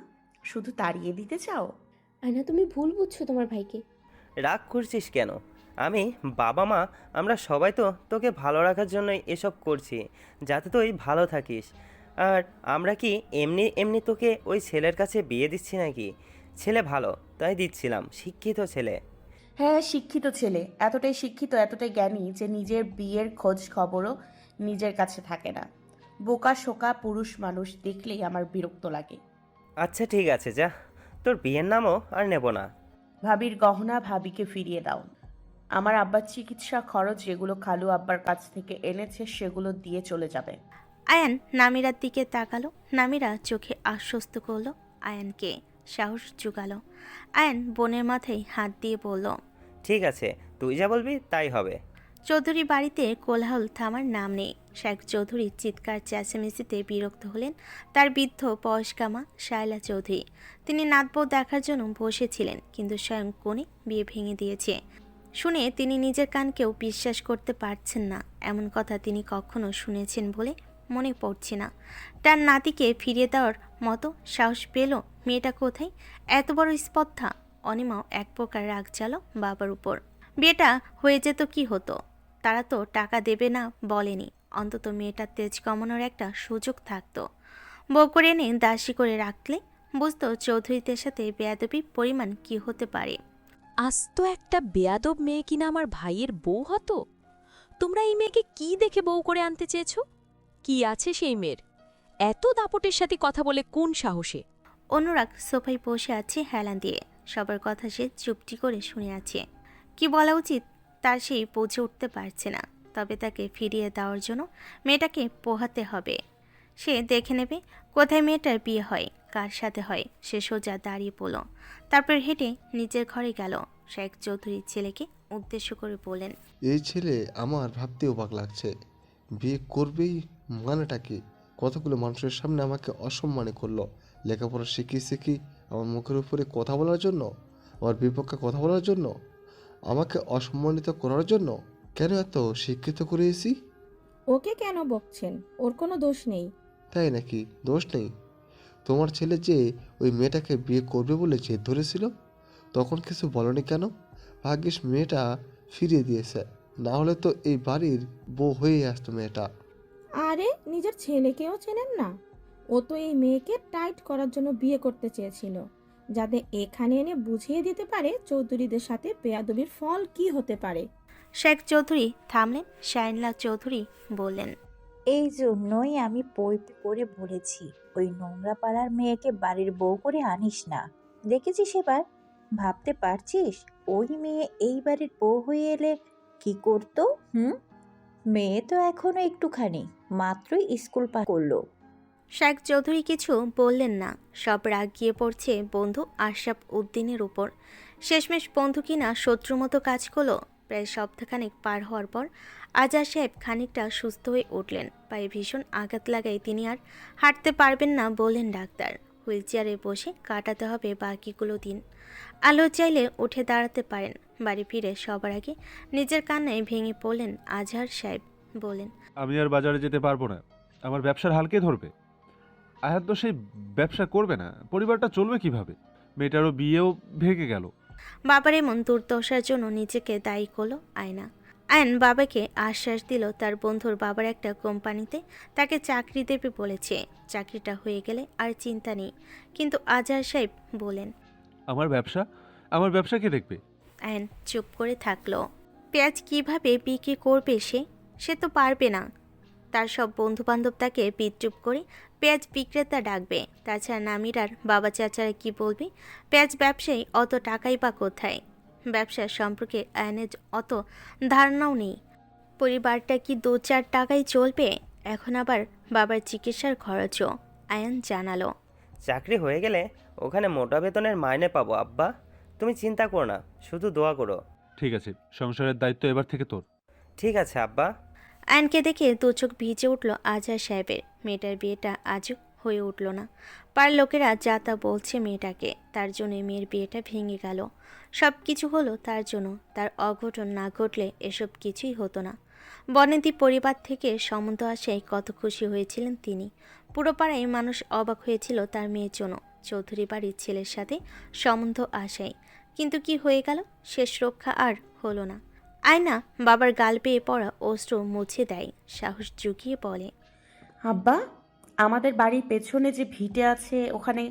শুধু তাড়িয়ে দিতে চাও? আয়না, তুমি ভুল বুঝছো তোমার ভাইকে। রাগ করছিস কেন? আমি, বাবা মা, আমরা সবাই তো তোকে ভালো রাখার জন্যই এসব করছি, যাতে তুই ভালো থাকিস। আর আমরা কি এমনি এমনি তোকে ওই ছেলের কাছে বিয়ে দিচ্ছি নাকি? ছেলে ভালো তাই দিচ্ছিলাম, শিক্ষিত ছেলে। হ্যাঁ, শিক্ষিত ছেলে, এতটাই শিক্ষিত, এতটাই জ্ঞানী যে নিজের বিয়ের খোঁজ খবরও নিজের কাছে থাকে না। বোকা শোকা পুরুষ মানুষ দেখলেই আমার বিরক্ত লাগে। আচ্ছা ঠিক আছে, যা, তোর বিয়ের নামও আর নেব না। ভাবির গহনা ভাবিকে ফিরিয়ে দাও। আমার আব্বার চিকিৎসা খরচ যেগুলো খালু আব্বার কাছ থেকে এনেছে সেগুলো দিয়ে চলে যাবে। আয়ান নামিরার দিকে তাকালো। নামিরা চোখে আশ্বস্ত করলো আয়ানকে, সাহস জুগালো। আয়ান বোনের মাথায় হাত দিয়ে বলল, ঠিক আছে, তুই যা বলবি তাই হবে। চৌধুরী বাড়িতে কোলাহল থামার নাম নেই। শেখ চৌধুরী চিৎকার চেঁচামেচিতে বিরক্ত হলেন তার বৃদ্ধ বয়স্কা মা শায়লা চৌধুরী। তিনি নাতবউ দেখার জন্য বসেছিলেন, কিন্তু স্বয়ং কোণে বিয়ে ভেঙে দিয়েছে শুনে তিনি নিজের কানকেও বিশ্বাস করতে পারছেন না। এমন কথা তিনি কখনো শুনেছেন বলে মনে পড়ছে না। তার নাতিকে ফিরিয়ে দেওয়ার মতো সাহস পেল মেয়েটা কোথায়? এত বড় স্পর্ধা! অনিমাও এক প্রকার রাগ জ্বালো বাবার উপর। বিয়েটা হয়ে যেত কি হতো? তারা তো টাকা দেবে না বলেনি, অন্তত মেয়েটার তেজ কমানোর একটা সুযোগ থাকতো। বউ করে এনে দাসী করে রাখলে বুঝতো চৌধুরীদের সাথে বেয়াদবি পরিমাণ কি হতে পারে। আস্ত একটা বেয়াদব মেয়ে কিনা আমার ভাইয়ের বউ হতো। তোমরা এই মেয়েকে কি দেখে বউ করে আনতে চেয়েছ? কি আছে সেই মেয়ের? এত দাপটের সাথে কথা বলে কোন সাহসে? অনুরাগ সোফায় বসে আছে হেলান দিয়ে। সবার কথা সে চুপটি করে শুনে আছে। কি বলা উচিত তার সেই বুঝে উঠতে পারছে না। তবে তাকে ফিরিয়ে দেওয়ার জন্য মেয়েটাকে পোহাতে হবে। সে দেখে নেবে কোথায় মেয়েটার বিয়ে হয়, কার সাথে হয়। সে সোজা দাঁড়িয়ে পড়ল, তারপর হেঁটে নিজের ঘরে গেল। শেখ চৌধুরীর ছেলেকে উদ্দেশ্য করে বলেন, এই ছেলে আমার ভাবতে অবাক লাগছে। বিয়ে করবেই মানেটা কি? কতগুলো মানুষের সামনে আমাকে অসম্মানী করলো। লেখাপড়া শিখিয়েছে কি আমার মুখের উপরে কথা বলার জন্য, আমার বিপক্ষে কথা বলার জন্য, আমাকে অসম্মানিত করার জন্য? কেন এত শিক্ষিত করেছি? ওকে কেন বকছেন? ওর কোনো দোষ নেই। তাই নাকি? দোষ নেই? তোমার ছেলে যে ওই মেয়েটাকে বিয়ে করবে বলে জেদ ধরেছিল, তখন কিছু বলনি কেন? ভাগ্যিস মেয়েটা ফিরিয়ে দিয়েছে, না হলে তো এই বাড়ির বউ হয়েই আসতো মেয়েটা। আরে নিজের ছেলেকেও চেনেন না? ও তো এই মেয়েকে টাইট করার জন্য বিয়ে করতে চেয়েছিল, যাতে এখানে এনে বুঝিয়ে দিতে পারে চৌধুরীদের সাথে বেয়াদবির ফল কি হতে পারে। শেখ চৌধুরী থামলেন। শাহিনলা চৌধুরী বললেন, এই জন্যই আমি বই করে বলেছি ওই নোংরা পাড়ার মেয়েকে বাড়ির বউ করে আনিস না। দেখেছিস এবার? ভাবতে পারছিস ওই মেয়ে এই বাড়ির বউ হয়ে এলে কি করতো? মেয়ে তো এখনো একটুখানি, মাত্রই স্কুল পাস করলো। শেখ চৌধুরী কিছু বললেন না। সব রাগ গিয়ে পড়ছে বন্ধু আশরাফ উদ্দিনের উপর। শেষমেশ বন্ধু কিনা শত্রু মতো কাজ করলো। প্রায় সপ্তাহখানেক পার হওয়ার পর আজাদ সাহেব খানিকটা সুস্থ হয়ে উঠলেন। পায়ে ভীষণ আঘাত লাগায় তিনি আর হাঁটতে পারবেন না বললেন ডাক্তার। হুইল চেয়ারে বসে কাটাতে হবে বাকিগুলো দিন। আলো চাইলে উঠে দাঁড়াতে পারেন। বাড়ি ফিরে সবার আগে নিজের কান্নায় ভেঙে পড়লেন আজহার সাহেব। বলেন, আমি আর বাজারে যেতে পারবো না। আমার ব্যবসার হাল কে ধরবে? আয়াত তো সেই ব্যবসা করবে না, পরিবারটা চলবে কিভাবে? মেয়েটারও বিয়েও ভেঙে গেল। বাবার এমন দুর্দশার জন্য নিজেকে দায়ী করলো আয়না। আয়ন বাবাকে আশ্বাস দিল তার বন্ধুর বাবার একটা কোম্পানিতে তাকে চাকরি দেবে বলেছে। চাকরিটা হয়ে গেলে আর চিন্তা নেই। কিন্তু আজহার সাহেব বলেন, আমার ব্যবসা কে দেখবে? আয়ন চুপ করে থাকলো। পেঁয়াজ কিভাবে বিক্রি করবে সে তো পারবে না। তার সব বন্ধু বান্ধব তাকে বিদ্রুপ করে পেঁয়াজ বিক্রেতা ডাকবে। তাছাড়া নামিরার বাবা চাচারা কি বলবে? পেঁয়াজ ব্যবসায়ী অত টাকাই বা কোথায়? ব্যবসার সম্পর্কে আয়নের অত ধারণাও নেই। পরিবারটা কি 2-4 টাকায় চলবে? এখন আবার বাবার চিকিৎসার খরচও। আয়ন জানালো, চাকরি হয়ে গেলে ওখানে মোটা বেতনের মাইনে পাবো আব্বা। তুমি চিন্তা করো না, শুধু দোয়া করো। ঠিক আছে, সংসারের দায়িত্ব এবার থেকে তোর। ঠিক আছে আব্বা। আয়নকে দেখে দু চোখ ভিজে উঠল আজহার সাহেবের। মেয়েটার বিয়েটা আজও হয়ে উঠল না। পার লোকেরা যা তা বলছে মেয়েটাকে, তার জন্য মেয়ের বিয়েটা ভেঙে গেল। সব কিছু হলো তার জন্য। তার অঘটন না ঘটলে এসব কিছুই হতো না। বনেদি পরিবার থেকে সম্বন্ধ আসায় কত খুশি হয়েছিলেন তিনি। পুরো পাড়ায় মানুষ অবাক হয়েছিল তার মেয়ের জন্য। চৌধুরী বাড়ির ছেলের সাথে সম্বন্ধ আসায় কিন্তু কি হয়ে গেল? শেষ রক্ষা আর হলো না। আয়না বাবার গাল পেয়ে পড়া অস্ত্র মুছে দেয়। সাহস জুগিয়ে বলে, আব্বা, আমাদের বাড়ির পেছনে যে ভিটে আছে ওখানে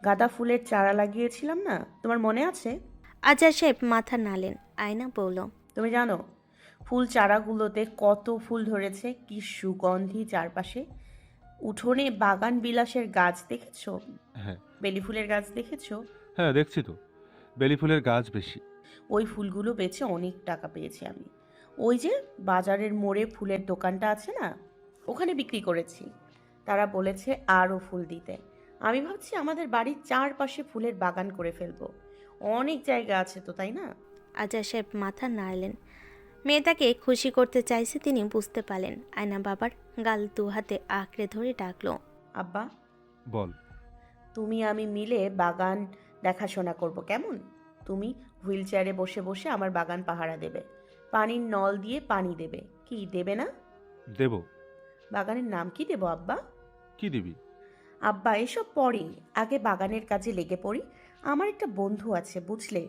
গাঁদা ফুলের চারা লাগিয়েছিলাম না, তোমার মনে আছে? আজহার সাহেব মাথা নাড়লেন। আয়না বলল, তুমি জানো ফুল চারাগুলোতে কত ফুল ধরেছে? কি সুগন্ধি চারপাশে। উঠোনে বাগান বিলাসের গাছ দেখেছো? হ্যাঁ। বেলি ফুলের গাছ দেখেছো? হ্যাঁ দেখছি তো, বেলি ফুলের গাছ বেশি। ওই ফুলগুলো বেচে অনেক টাকা পেয়েছি আমি। ওই যে বাজারের মোড়ে ফুলের দোকানটা আছে না, ওখানে বিক্রি করেছি। তারা বলেছে আরও ফুল দিতে। আমি ভাবছি আমাদের বাড়ির চারপাশে ফুলের বাগান করে ফেলবো। অনেক জায়গা আছে তো, তাই না? আজহার সাহেব মাথা নাড়লেন। মেয়েটাকে খুশি করতে চাইছে তিনি বুঝতে পারলেন। আয়না বাবার গাল 2 হাতে আঁকড়ে ধরে ডাকলো, আব্বা, বল। তুমি আমি মিলে বাগান দেখাশোনা করব, কেমন? তুমি হুইল চেয়ারে বসে বসে আমার বাগান পাহারা দেবে, পানির নল দিয়ে পানি দেবে। কি দেবে না? দেব। বাগানের নাম কি দেব আব্বা? কি দিবি? আব্বা এসব পরে, আগে বাগানের কাজে লেগে পড়ি। আমার একটা বন্ধু আছে বুঝলে,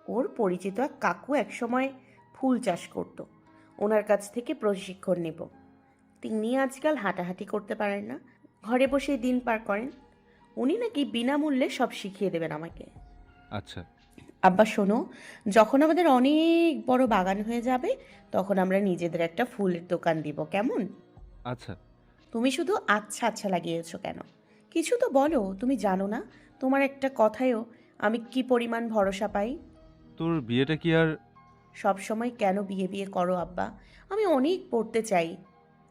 ওর পরিচিত এক কাকু একসময় ফুল চাষ করত। ওনার কাছ থেকে প্রশিক্ষণ নেব। তিনি আজকাল হাঁটাহাঁটি করতে পারেন না, ঘরে বসেই দিন পার করেন। উনি নাকি বিনামূল্যে সব শিখিয়ে দেবেন আমাকে। আচ্ছা আব্বা শোনো, যখন আমাদের অনেক বড় বাগান হয়ে যাবে তখন আমরা নিজেদের একটা ফুলের দোকান দিব, কেমন? আচ্ছা। তুমি শুধু আচ্ছা আচ্ছা লাগিয়েছো কেন? কিছু তো বলো। তুমি জানো না তোমার একটা কথায়ও আমি কি পরিমাণ ভরসা পাই? তোর বিয়েটা কি আর? সব সময় কেন বিয়ে বিয়ে করো আব্বা? আমি অনেক পড়তে চাই,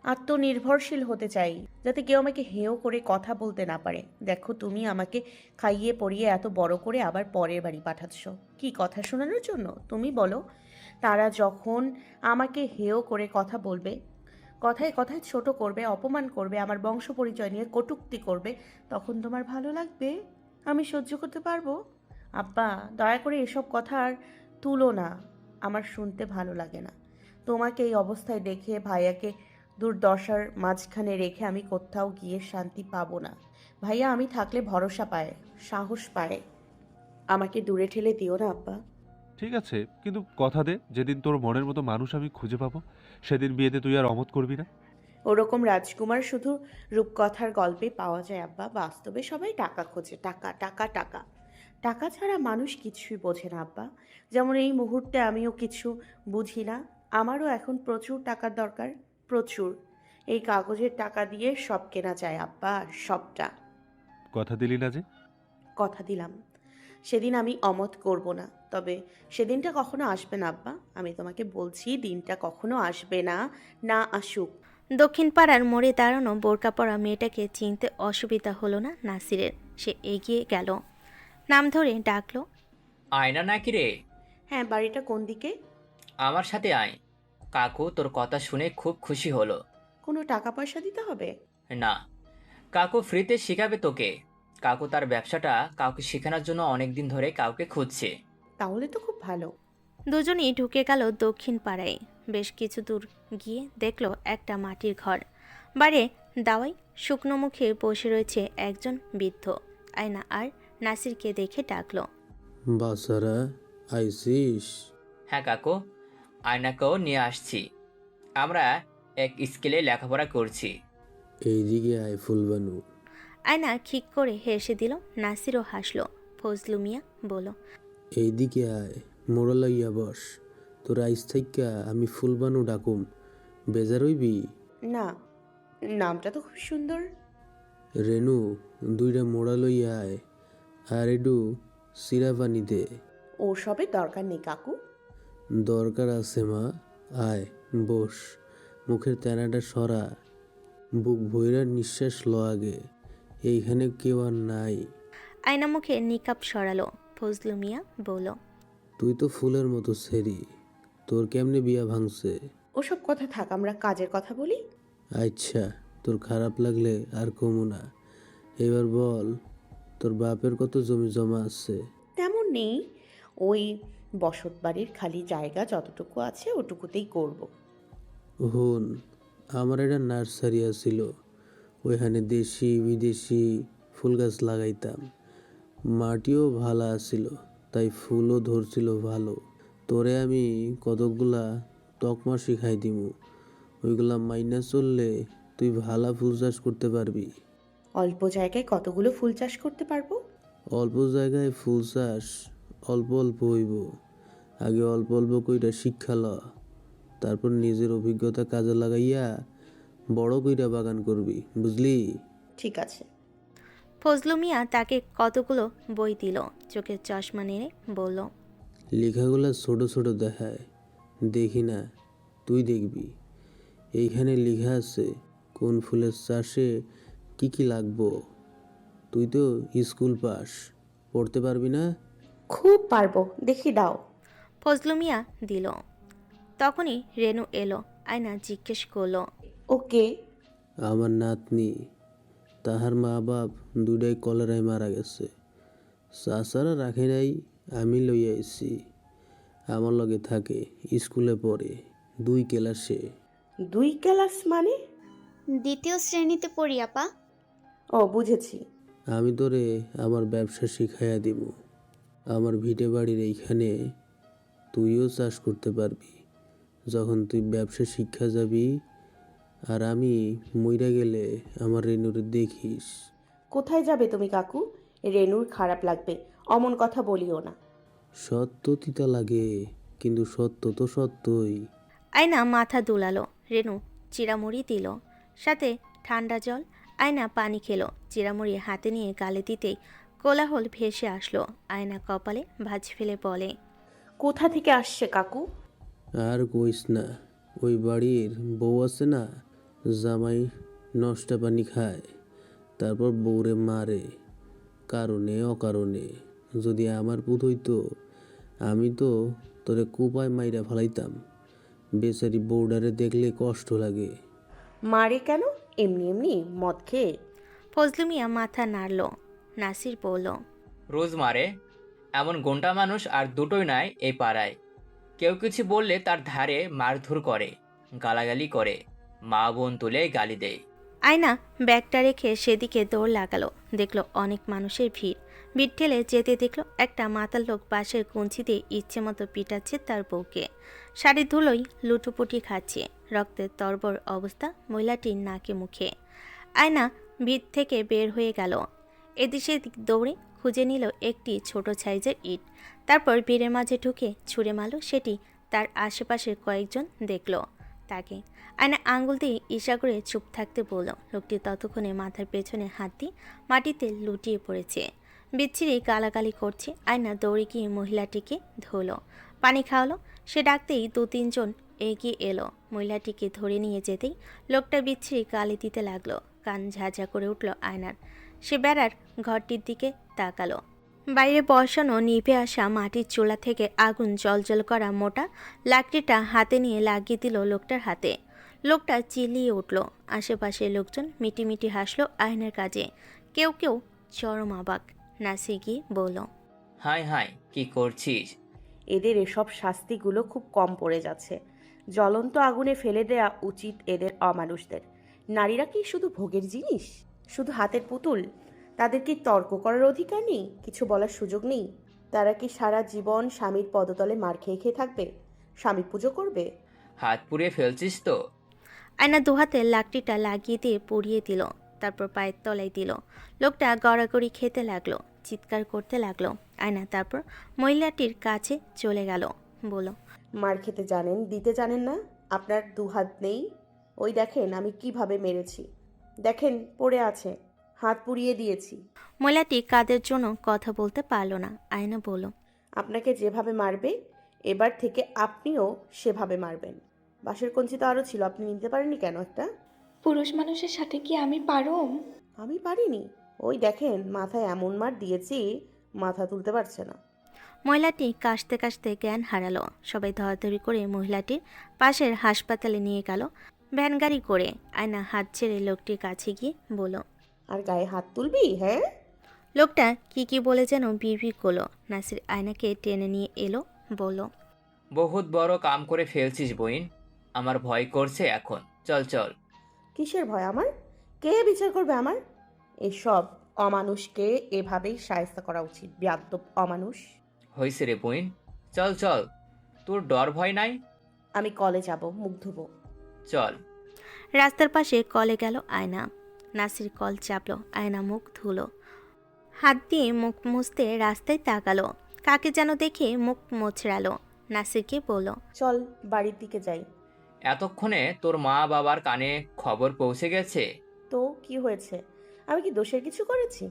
আত্মনির্ভরশীল হতে চাই, যাতে কেউ আমাকে হেয় করে কথা বলতে না পারে। দেখো তুমি আমাকে খাইয়ে পরিয়ে এত বড় করে আবার পরের বাড়ি পাঠাচ্ছ কি কথা শোনানোর জন্য? তুমি বলো, তারা যখন আমাকে হেয় করে কথা বলবে, কথায় কথায় ছোট করবে, অপমান করবে, আমার বংশ পরিচয় নিয়ে কটূক্তি করবে, তখন তোমার ভালো লাগবে? আমি সহ্য করতে পারবো? আব্বা, দয়া করে এসব কথা আর তুলো না, আমার শুনতে ভালো লাগে না। তোমাকে এই অবস্থায় দেখে, ভাইয়াকে দুর্দশার মাঝখানে রেখে আমি কোথাও গিয়ে শান্তি পাবো না। ভাইয়া আমি থাকলে ভরসা পায়, সাহস পায়। আমাকে দূরে ঠেলে দিও না আব্বা। ঠিক আছে, কিন্তু কথা দে যেদিন তোর মনের মতো মানুষ আমি খুঁজে পাবো সেদিন বিয়েতে তুই আর অমত করবি না। ওরকম রাজকুমার শুধু রূপকথার গল্পে পাওয়া যায় আব্বা, বাস্তবে সবাই টাকা খোঁজে, টাকা টাকা টাকা। টাকা ছাড়া মানুষ কিছুই বোঝে না আব্বা। যেমন এই মুহূর্তে আমিও কিছু বুঝি না, আমারও এখন প্রচুর টাকার দরকার, প্রচুর। এই কাগজের টাকা দিয়ে সব কেনা যায় আব্বা, সবটা। কথা দিলি না যে? কথা দিলাম, সেদিন আমি অমত করব না। তবে সেদিনটা কখনো আসবে না আব্বা, আমি তোমাকে বলছি, দিনটা কখনো আসবে না, না আসুক। দক্ষিণ পাড়ার মোড়ে দাঁড়ানো বোরকা পরা মেয়েটাকে চিনতে অসুবিধা হলো না নাসিরের। সে এগিয়ে গেল, নাম ধরে ডাকলো। আয়না নাকি রে? হ্যাঁ, বাড়িটা কোন দিকে? আমার সাথে আয়। কাকু তোর কথা শুনে খুব খুশি হলো। কোনো টাকা পয়সা দিতে হবে? না, কাকু ফ্রিতে শেখাবে তোকে। কাকু তার ব্যবসাটা কাউকে শেখানোর জন্য অনেকদিন ধরে কাউকে খুঁজছে। তাহলে তো খুব ভালো। দুজনেই ঢুকে গেল দক্ষিণ পাড়ায়। বেশ কিছু দূর গিয়ে দেখলো একটা মাটির ঘর। বাইরে দাওয়ায় শুকনো মুখে বসে রয়েছে একজন বৃদ্ধ। আয়না আর নাসিরকে দেখে ডাকলো। বাসারা আইসিস? হ্যাঁ কাকু, আয়নাকেও নিয়ে আসছি। আমরা এক স্কেলে লেখাপড়া করছি। এইদিকে আয় ফুলবানু। আয়না খিক করে হেসে দিল। নাসিরও হাসলো। ফজলু মিয়া বলল, এইদিকে আয়, মোড়া লইয়া বস। তোর আইস থাইকা আমি ফুলবানু ডাকুম, বেজার হইবি? না, নামটা তো খুব সুন্দর। রেনু, দুইটা মোড়া লইয়া আয়, আর একটু সিরা পানি দে। ও সবের দরকার নেই কাকু। দরকার আছে মা, আয় বস। মুখের তেনাটা সরা, বুক ভৈরা নিঃশ্বাস ল আগে, এইখানে কেউ আর নাই। আয়না মুখে নিকাব সরালো। ফজলু মিয়া বলল, তুই তো ফুলের মতো সেরি, তোর কেমনে বিয়া ভাঙছে? ওসব কথা থাক, আমরা কাজের কথা বলি। আচ্ছা, তোর খারাপ লাগলে আর কমু না। এবার বল, তোর বাপের কত জমি জমা আছে? তেমন নেই, ওই বসত বাড়ির খালি জায়গা যতটুকু আছে ওটুকুতেই করব। হুন, আমার একটা নার্সারি আছিল, ওইখানে দেশি বিদেশি ফুল গাছ লাগাইতাম। মাটিও ভালো আছিল, তাই ফুলও ধরছিল ভালো। তোরে আমি কতকগুলা তকমা শিখাই দিমু, ওইগুলা মাইনা চললে তুই ভালা ফুল চাষ করতে পারবি। অল্প জায়গায় কতগুলো ফুল চাষ করতে পারবো? অল্প জায়গায় ফুল চাষ অল্প অল্প হইব। আগে অল্প অল্প কইরা শিক্ষা ল, তারপর নিজের অভিজ্ঞতা কাজে লাগাইয়া বড় কইরা বাগান করবি, বুঝলি? ঠিক আছে। ফজলু মিয়া তাকে কতগুলো বই দিল। চোখের চশমা নেড়ে বলল, লেখাগুলা ছোট ছোট দেখায়, দেখি না, তুই দেখবি। এইখানে লেখা আছে কোন ফুলের চাষে কি কি লাগবো। তুই তো স্কুল পাস, পড়তে পারবি না? খুব পারবো, দেখি দাও। ফজলু মিয়া দিল। তখনই রেনু এলো। আয়না জিজ্ঞেস করলো, ওকে। আমার নাতনি, তাহার মা বাপ দুইটাই কলেরায় মারা গেছে। চাচারা রাখে নাই, আমি লইয়া আইছি। আমার লগে থাকে, স্কুলে পড়ে, 2 ক্লাসে। 2 ক্লাস মানে? 2য় শ্রেণীতে পড়ি আপা। ও, বুঝেছি। আমি তোরে আমার ব্যবসা শিখাইয়া দিব। আমার ভিটে বাড়ির এইখানে তুইও চাষ করতে পারবি যখন তুই ব্যবসা শিক্ষা যাবি। আর আমি মইরা গেলে আমার রেনুরে দেখিস। কোথায় যাবে তুমি কাকু? রেনুর খারাপ লাগবে, অমন কথা বলিও না। সত্য তিতা লাগে, কিন্তু সত্য তো সত্যই। আয়না মাথা দুলালো। রেনু চিরামুড়ি দিল, সাথে ঠান্ডা জল। আয়না পানি খেলো। চিরামুড়ি হাতে নিয়ে গালে দিতেই কোলাহল ভেসে আসলো। আয়না কপালে ভাঁজ ফেলে বলে, কোথা থেকে আসছে কাকু? আর কইস না, ওই বাড়ির বউ আছে না, জামাই নষ্টা পানি খায়, তারপর বউরে মারে কারণে অকারণে। যদি আমার পুত হইতো, আমি তো তোরে কুপায় মাইরা ফেলাইতাম। বেচারি বউডারে দেখলে কষ্ট লাগে। মারে কেন? এমনি এমনি মদ খেয়ে? ফজলু মিয়া মাথা নাড়ল। নাসির বলল, রোজ মারে। এমন গোন্টা মানুষ আর দুটোই নাই এই পাড়ায়। কেউ কিছু বললে তার ধারে মারধর করে, গালাগালি করে, মা বোন তুলে গালি দেয়। আয়না ব্যাগটা রেখে সেদিকে দৌড় লাগালো। দেখলো অনেক মানুষের ভিড়। ভিড় ঠেলে যেতে দেখলো একটা মাতাল লোক বাঁশের কঞ্চি দিয়ে ইচ্ছে মতো পিটাচ্ছে তার বউকে। শাড়ি ধুলোই লুটোপুটি খাচ্ছে। রক্তের তরবর অবস্থা মহিলাটির নাকে মুখে। আয়না ভিড় থেকে বের হয়ে গেল। এদিক সেদিক দৌড়ে খুঁজে নিল একটি ছোট সাইজের ইট। তারপর ভিড়ের মাঝে ঢুকে ছুঁড়ে মারল সেটি। তার আশেপাশের কয়েকজন দেখল তাকে। আয়না আঙ্গুল দিয়ে ইশা করে চুপ থাকতে বলল। লোকটি ততক্ষণে মাথার পেছনে হাত দিয়ে মাটিতে লুটিয়ে পড়েছে, বিচ্ছিরি গালাগালি করছে। আয়না দৌড়ে গিয়ে মহিলাটিকে ধরল, পানি খাওয়ালো। সে ডাকতেই 2-3 জন এগিয়ে এলো। মহিলাটিকে ধরে নিয়ে যেতেই লোকটা বিচ্ছিরি গালি দিতে লাগলো। কান ঝাঁঝা করে উঠল আয়নার। সে বেড়ার ঘরটির দিকে তাকালো। বাইরে বসানো নিভে আসা মাটির চুলা থেকে আগুন জ্বলজ্বল করা মোটা লাকড়িটা হাতে নিয়ে লাগিয়ে দিল লোকটার হাতে। লোকটা চিল্লিয়ে উঠল। আশেপাশের লোকজন মিটিমিটি হাসলো আয়নার কাজে। কেউ কেউ চরম অবাক। নাসি গিয়ে বলল, হাই হাই, কি করছিস? এদের এসব শাস্তিগুলো খুব কম পড়ে যাচ্ছে। জ্বলন্ত আগুনে ফেলে দেয়া উচিত এদের অমানুষদের। নারীরা কি শুধু ভোগের জিনিস? শুধু হাতের পুতুল? তাদের কি তর্ক করার অধিকার নেই? কিছু বলার সুযোগ নেই? তারা কি সারা জীবন স্বামীর পদতলে মার খেয়ে খেয়ে থাকবে? স্বামী পুজো করবে? হাত পুড়িয়ে ফেলছিস তো? আয়না দুহাতে লাকড়িটা লাগিয়ে দিয়ে পুড়িয়ে দিল। তারপর পায়ের তলায় দিল। লোকটা গড়াগড়ি খেতে লাগলো, চিৎকার করতে লাগলো। আয়না তারপর মহিলাটির কাছে চলে গেল, বলল, মার খেতে জানেন, দিতে জানেন না? আপনার দুহাত নেই? ওই দেখেন আমি কিভাবে মেরেছি, দেখেন পড়ে আছে, হাত পুড়িয়ে দিয়েছি। মহিলাটি কাদের জন্য কথা বলতে পারল না। আয়না বলল, আপনাকে যেভাবে মারবে এবার থেকে আপনিও সেভাবে মারবেন। বাঁশের কঞ্চি তো আরও ছিল, আপনি নিতে পারেননি কেন একটা? পুরুষ মানুষের সাথে কি আমি পারম? আমি পারিনি। ওই দেখেন মাথায় এমন মার দিয়েছি, মাথা তুলতে পারছে না। মহিলাটি কাশতে কাশতে জ্ঞান হারালো। সবাই ধরাধরি করে মহিলাটির পাশের হাসপাতালে নিয়ে গেল ভ্যান গাড়ি করে। আয়না হাত ছেড়ে লোকটির কাছে গিয়ে বলল, আর গায়ে হাত তুলবি? হ্যাঁ। লোকটা কি বলে যেন বিড়বিড় করলো। নাসির আয়নাকে টেনে নিয়ে এলো, বলল, বহুত বড় কাম করে ফেলছিস বইন, আমার ভয় করছে এখন। চল চল। কিসের ভয় আমার? কে বিচার করবে আমার? এসব অমানুষকে এভাবেই শায়েস্তা করা উচিত। বেয়াদ্দপ অমানুষ। হইছে রে বইন, চল চল। তোর ডর ভয় নাই? আমি কলে যাব, মুখ ধুবো। চল। রাস্তার পাশে কলে গেল আয়না। নাসির কল চাপলো। আয়না মুখ ধুলো, হাত দিয়ে মুখ মুছতে রাস্তায় তাকালো। কাকে যেন দেখে মুখ মোছড়ালো। নাসিরকে বলল, চল বাড়ির দিকে যাই। এতক্ষণে তোর মা বাবার কানে খবর পৌঁছে গেছে? তো কি হয়েছে? আমি কি দোষের কিছু করেছি?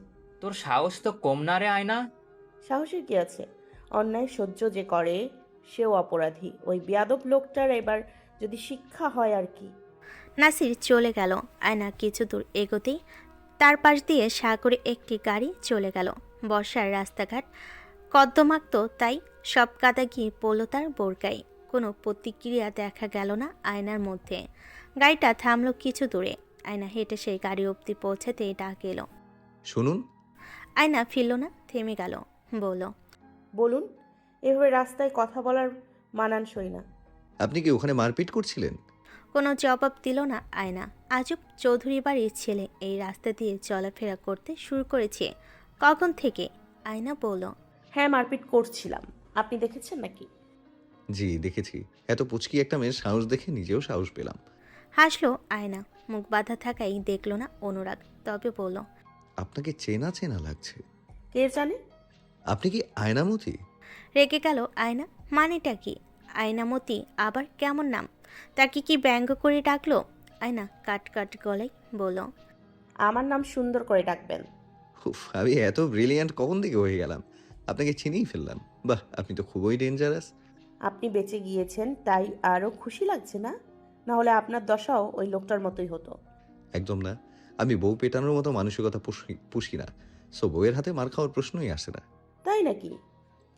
তোর সাহস তো কম না রে আয়না। সাহসের কি আছে? অন্যায় সহ্য যে করে সেও অপরাধী। ওই বেয়াদব লোকটার এবার যদি শিক্ষা হয় আর কি। নাসির চলে গেল। আয়না কিছু দূর এগোতেই তার পাশ দিয়ে সাগরে একটি গাড়ি চলে গেল। বর্ষার রাস্তাঘাট কদ্দমাক্ত, তাই সব কাদা গিয়ে পড়ল তার বোরকায়। কোনো প্রতিক্রিয়া দেখা গেল না আয়নার মধ্যে। গাড়িটা থামলো কিছু দূরে। আয়না হেঁটে সেই গাড়ি অবধি পৌঁছাতে ডাক এলো। শুনুন। আয়না ফিরল না, থেমে গেল, বলল, বলুন। এভাবে রাস্তায় কথা বলার মানানসই না। আপনি কি ওখানে মারপিট করছিলেন? কোনো জবাব দিল না আয়না। আজব চৌধুরী বাড়ির ছেলে এই রাস্তা দিয়ে চলাফেরা করতে শুরু করেছে কখন থেকে? আয়না বলল, হ্যাঁ মারপিট করছিলাম। আপনি দেখেছেন নাকি? জি দেখেছি। এত পুচকি একটা মেয়ের সাহস দেখে নিজেও সাহস পেলাম। হাসলো আয়না। মুখ বাঁধা থাকাই দেখল না অনুরাগ, তবে বলল, আপনাকে চেনা চেনা লাগছে। কে জানে? আপনি কি আয়নামতি? রেগে গেল আয়না। মানেটা কি? আয়নামতি আবার কেমন নাম? তাকে কি ব্যঙ্গ করে ডাকলো? আয়না কাট কাট গলায় বলল, আমার নাম সুন্দর করে ডাকবেন। উফ, আমি এত ব্রিলিয়ান্ট কখন থেকে হয়ে গেলাম, আপনাকে চিনেই ফেললাম। বাহ, আপনি তো খুবই ডেঞ্জারাস। আপনি বেঁচে গিয়েছেন তাই আরও খুশি লাগছে না? না হলে আপনার দশাও ওই লোকটার মতোই হতো। একদম না। আমি বউ পেটানোর মতো মানসিকতা পুষি না। সো বউয়ের হাতে মার খাওয়ার প্রশ্নই আসে না। তাই নাকি?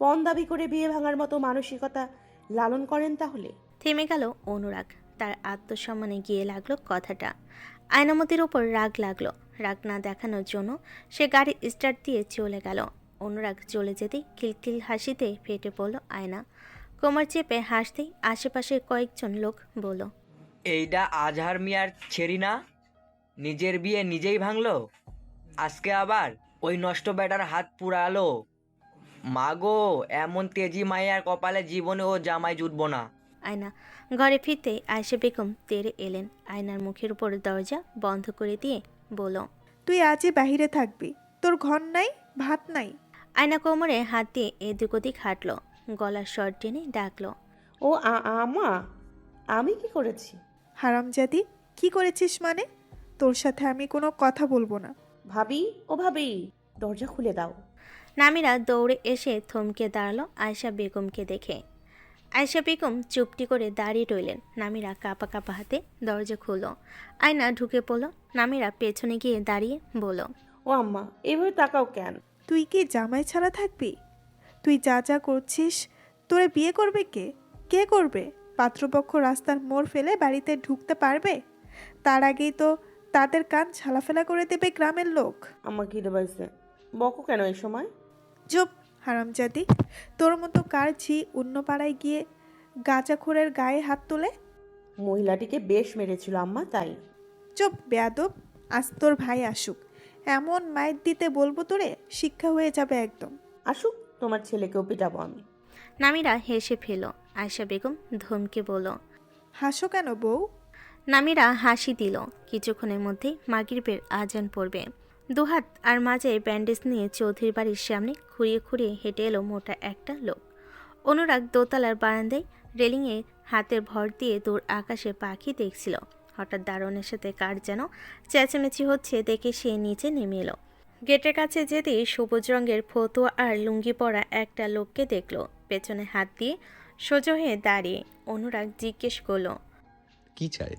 পণ দাবি করে বিয়ে ভাঙার মতো মানসিকতা লালন করেন তাহলে? থেমে গেল অনুরাগ। তার আত্মসম্মানে গিয়ে লাগলো কথাটা। আয়নামতির ওপর রাগ লাগলো। রাগ না দেখানোর জন্য সে গাড়ি স্টার্ট দিয়ে চলে গেল। অনুরাগ চলে যেতেই খিলখিল হাসিতে ফেটে পড়ল আয়না। কোমর চেপে হাসতেই আশেপাশের কয়েকজন লোক বলল, এইটা আজহার মিয়ার ছেড়ি না? নিজের বিয়ে নিজেই ভাঙলো, আজকে আবার ওই নষ্ট বেটার হাত পুরালো। মাগো, এমন তেজি মাইয়ার কপালে জীবনে ও জামাই জুটবো না। আয়না ঘরে ফিরতেই আয়েশা বেগম তেড়ে এলেন। আয়নার মুখের উপর দরজা বন্ধ করে দিয়ে বলল, তুই আজই বাহিরে থাকবি, তোর ঘর নাই, ভাত নাই। আয়না কোমরে হাত দিয়ে এদিক ওদিক হাঁটল, গলার স্বর টেনে ডাকলো, ও আমা, আমি কি করেছি? হারামজাদি, কি করেছিস মানে? তোর সাথে আমি কোনো কথা বলবো না। ভাবি, ও ভাবি, দরজা খুলে দাও। নামিরা দৌড়ে এসে থমকে দাঁড়ালো আয়েশা বেগমকে দেখে। আয়েশা বেগম চুপটি করে দাঁড়িয়ে রইলেন। নামিরা কাঁপা কাঁপা হাতে দরজা খুলল। আয়না ঢুকে পড়ল। নামিরা পেছনে গিয়ে দাঁড়িয়ে বলল, ও আম্মা, এভাবে তাকাও কেন? তুই কি জামাই ছাড়া থাকবি? তুই যা যা করছিস, তোরে বিয়ে করবে কে? কে করবে? পাত্রপক্ষ রাস্তার মোড় ফেলে বাড়িতে ঢুকতে পারবে? তার আগেই তো তাদের কান ছালাফেলা করে দেবে গ্রামের লোক। আমার খিদে পাইছে, বকো কেন এই সময়? চুপ হারামজাদি, তোর মতো কার ঝি অন্য পাড়ায় গিয়ে গাঁজাখোরের গায়ে হাত তোলে? মহিলাটিকে বেশ মেরেছিল আম্মা, তাই। চুপ বেয়াদব, আজ তোর ভাই আসুক, এমন মায়ের দিতে বলবো তোরে, শিক্ষা হয়ে যাবে একদম। আসুক, তোমার ছেলেকেও পিটাবো আমি। নামিরা হেসে ফেল। আয়েশা বেগম ধমকে বলল, হাসো কেন বউ? নামিরা হাসি দিল। কিছুক্ষণের মধ্যেই মাগরিবের আজান পড়বে। দুহাত আর মাঝে ব্যান্ডেজ নিয়ে চৌধুরীর বাড়ির সামনে খুঁড়িয়ে খুঁড়িয়ে হেঁটে এলো মোটা একটা লোক। অনুরাগ দোতলার বারান্দায় রেলিংয়ে হাতের ভর দিয়ে দূর আকাশে পাখি দেখছিল। হঠাৎ দারোয়ানের সাথে কার যেন চেঁচামেচি হচ্ছে দেখে সে নিচে নেমে এলো। গেটের কাছে যেতেই সবুজ রঙের ফতুয়া আর লুঙ্গি পরা একটা লোককে দেখলো। পেছনে হাত দিয়ে সোজা হয়ে দাঁড়িয়ে অনুরাগ জিজ্ঞেস করলো, কি চাই?